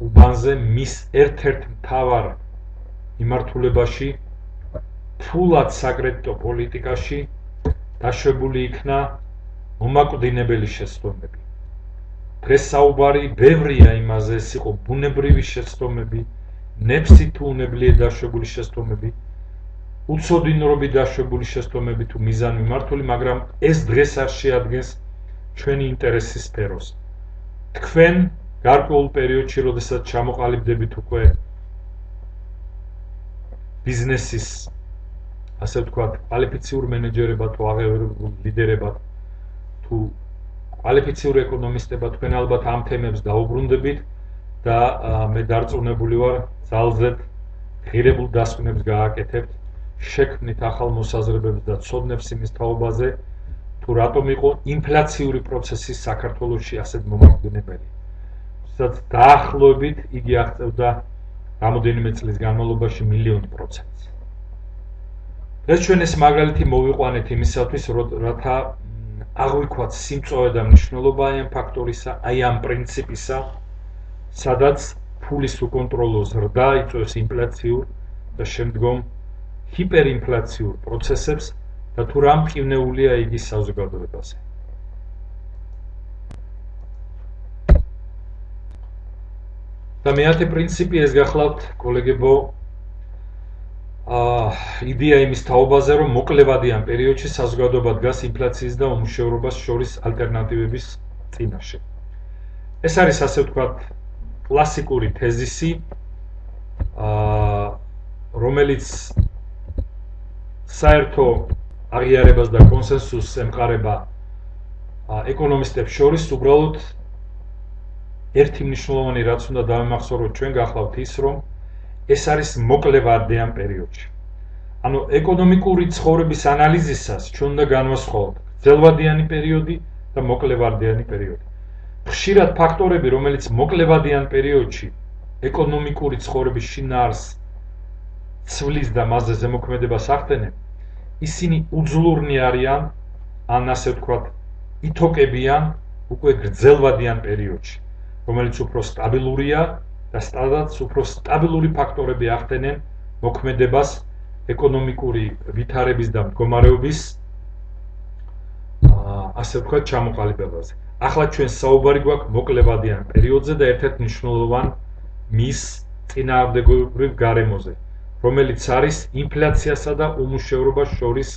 უბანზე, მის ერთ-ერთ მთავარ მიმართულებაში, ფულად საკრედიტო პოლიტიკაში დაშვებული იქნა მომაკვდინებელი შეცდომები. დღეს საუბარი ბევრია იმაზე, ეს იყო ბუნებრივი შეცდომები, ნეფსი თუ უნებლიე დაშვებული შეცდომები, უცოდინრობით დაშვებული შეცდომები თუ მიზანმიმართული, მაგრამ ეს დღეს არ შეადგენს ჩვენი ინტერესის სფეროს. თქვენ გარკვეულ პერიოდში, როდესაც ჩამოყალიბდებით უკვე ბიზნესის, ასე ვთქვათ, კვალიფიციურ მენეჯერებად თუ აღიარებულ ლიდერებად თუ კვალიფიციურ ეკონომისტებად, თქვენ ალბათ ამ თემებს დაუბრუნდებით და მე დარწმუნებული ვარ, ძალზედ ღირებულ დასკვნებს გააკეთებთ, შექმნით ახალ მოსაზრებებს და ცოდნებს იმის თაობაზე, თუ რატომ იყო ინფლაციური პროცესი საქართველოში ასეთ მომაკვდინებელი. სადაც დაახლოებით იგი აღწევდა რამოდენიმე წლის განმავლობაში 1,000,000%. დღეს ჩვენ ეს მაგალითი მოვიყვანეთ იმისათვის, რათა აღვიქვათ სიმწოვე და მნიშვნელობა აი ამ ფაქტორისა, აი ამ პრინციპისა, სადაც ფულის უკონტროლო ზრდა იწვევს ინფლაციურ და შემდგომ ჰიპერინფლაციურ პროცესებს და თუ რა მტკივნეულია იგი საზოგადოებაზე. და მეათე პრინციპი ეს გახლავთ, კოლეგებო, იდეა იმის თაობაზე, რომ მოკლევადი ამ პერიოდში საზოგადოება დგას ინფლაციის და უმუშევრობას შორის ალტერნატივების წინაშე. ეს არის, ასე ვთქვათ, კლასიკური თეზისი, რომელიც საერთო აღიარებას და კონსენსუსს ემყარება ეკონომისტებს შორის, უბრალოდ ერთი მნიშვნელოვანი რაც უნდა დავიმახსოვროთ ჩვენ გახლავთ ის, რომ ეს არის მოკლევადიან პერიოდში. ანუ ეკონომიკური ცხოვრების ანალიზისას ჩვენ უნდა განვასხვაოთ გრძელვადიანი პერიოდი და მოკლევადიანი პერიოდი. ხშირად ფაქტორები, რომელიც მოკლევადიან პერიოდში ეკონომიკური ცხოვრების შინაარსს ცვლის და მასზე ზემოქმედებას ახდენენ, ისინი უძლურნი არიან, ან ასე ვთქვათ, ითოკებიან უკვე გრძელვადიან პერიოდში, რომელიც უფრო სტაბილურია და სადაც უფრო სტაბილური ფაქტორები ახდენენ მოქმედებას ეკონომიკური ვითარების და მდგომარეობის ასე ვთქვათ ჩამოყალიბებაზე. ახლა ჩვენ საუბარი გვაქვს მოკლევადიან პერიოდზე და ერთ-ერთ მნიშვნელოვან მის წინააღმდეგობრივ გარემოზე, რომელიც არის ინფლაციასა და უმუშევრობას შორის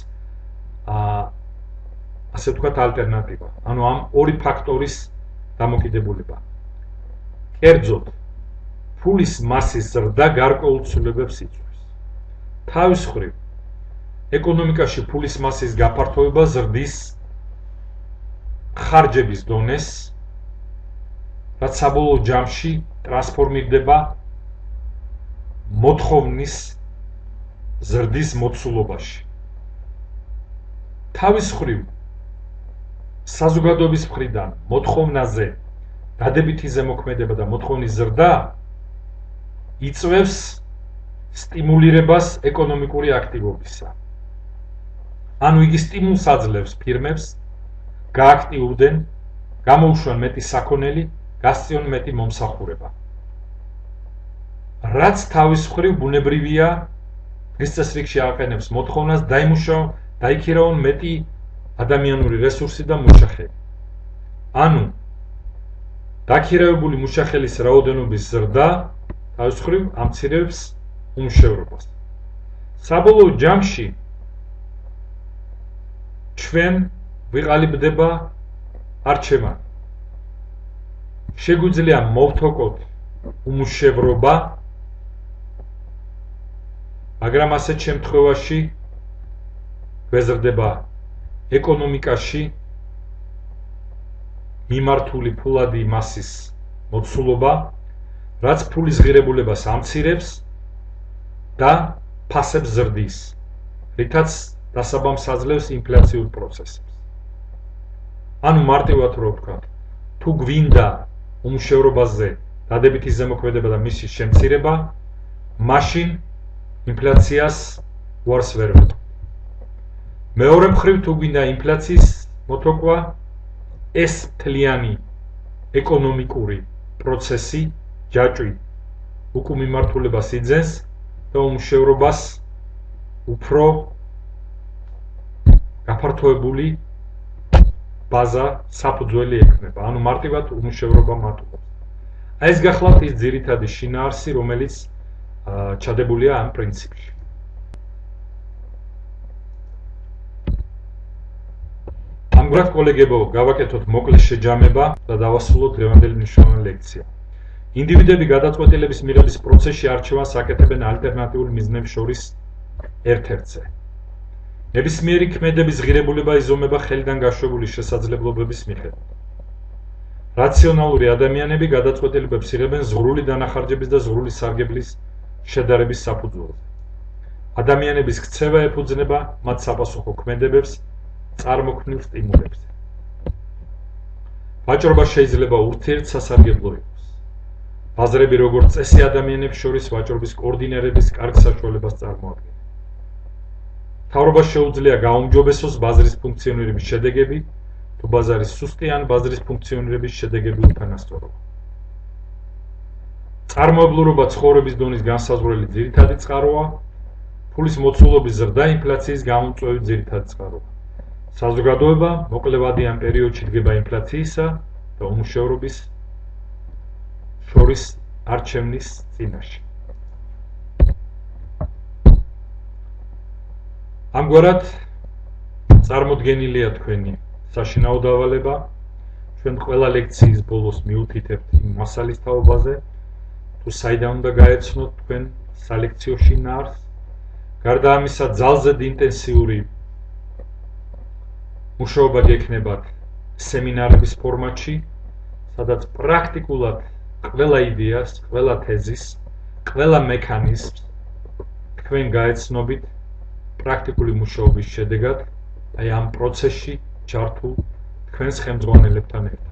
ასე ვთქვათ ალტერნატივა. ანუ ამ ორი ფაქტორის დამოკიდებულება. კერძოდ, ფულის მასის ზრდა გარკვეულ ცვლილებებს იწვევს. თავის მხრივ, ეკონომიკაში ფულის მასის გაფართოება ზრდის ხარჯების დონეს, რაც საბოლოო ჯამში ტრანსფორმირდება მოთხოვნის ზრდის მოცულობაში. თავის მხრივ, საზოგადოების მხრიდან მოთხოვნაზე დადებითი ზემოქმედება და მოთხოვნის ზრდა იწვევს სტიმულირებას ეკონომიკური აქტივობისა. ანუ იგი სტიმულს აძლევს ფირმებს გააქტიურდნენ, გამოუშვან მეტი საქონელი, გასწიონ მეტი მომსახურება. რაც თავის მხრივ ბუნებრივია, დღის წესრიგში აყენებს მოთხოვნას დაიქირავონ მეტი ადამიანური რესურსი და მუშახელი. ანუ დაქირავებული მუშახელის რაოდენობის ზრდა თავის მხრივ ამცირებს უმუშევრობას. საბოლოო ჯამში ჩვენ ვიყალიბდება არჩევანი. შეგვიძლია მოვთოკოთ უმუშევრობა, მაგრამ ასეთ შემთხვევაში გვეზრდება ეკონომიკაში მიმართული ფულადი მასის მოცულობა, რაც ფულის ღირებულებას ამცირებს და ფასებს ზრდის, რითაც დასაბამს აძლევს ინფლაციურ პროცესებს. ანუ მარტივად რო ვთქვათ, თუ გვინდა უმუშევრობაზე დადებითი ზემოქმედება და მისი შემცირება, მაშინ ინფლაციას უარს ვერ ვეთქვით. მეორე მხრივ, თუ გვინდა ინფლაციის მოთოკვა, ეს მთლიანი ეკონომიკური პროცესი ჯაჭვი უკუ მიმართულებას იძენს და უმუშევრობას უფრო გაფართოებული ბაზა საფუძველი ექნება, ანუ მარტივად უმუშევრობა მატულობს. ეს გახლავთ ის ძირითადი შინაარსი, რომელიც ჩადებულია ამ პრინციპში. ამგვარად, კოლეგებო, გავაკეთოთ მოკლე შეჯამება და დავასრულოთ დღევანდელი მნიშვნელოვანი ლექცია. ინდივიდები გადაწყვეტილების მიღების პროცესში არჩევანს აკეთებენ ალტერნატიულ მიზნებს შორის ერთ-ერთზე. ნებისმიერი ქმედების ღირებულება იზომება ხელიდან გაშვებული შესაძლებლობების მიხედვით. რაციონალური ადამიანები გადაწყვეტილებებს იღებენ ზღვრული დანახარჯების და ზღვრული სარგებლის შედარების საფუძველზე. ადამიანების ქცევა ეფუძნება მათ საპასუხო ქმედებებს, წარმოქმნილ სტიმულებზე. ვაჭრობა შეიძლება ურთიერთსასარგებლო იყოს. ბაზრები როგორც წესი ადამიანებს შორის ვაჭრობის კოორდინირების კარგ საშუალებას წარმოადგენენ. მთავრობას შეუძლია გაუმჯობესოს ბაზრის ფუნქციონირების შედეგები, თუ ბაზარი სუსტი ან ბაზრის ფუნქციონირების შედეგები უთანასწოროა. წარმოებლურობა ცხოვრების დონის განსაზღვრელი ძირითადი წყაროა, ფულის მოცულობის ზრდა ინფლაციის გამომწვევი ძირითადი წყაროა. საზოგადოება მოკლევადიან პერიოდში დგება ინფლაციისა და უმუშევრობის შორის არჩევნის წინაშე. ამგვარად წარმოდგენილია თქვენი საშინაო დავალება. ჩვენ ყველა ლექციის ბოლოს მიუთითებთ იმ მასალის თაობაზე, თუ საიდან უნდა გაეცნოთ თქვენ სალექციო შინაარსს. გარდა ამისა, ძალზედ ინტენსიური მუშაობა გექნებათ სემინარების ფორმატში, სადაც პრაქტიკულად ყველა იდეას, ყველა თეზის, ყველა მექანიზმს თქვენ გაეცნობით პრაქტიკული მუშაობის შედეგად, აი ამ პროცესში ჩართულ თქვენს ხელმძღვანელებთან ერთად.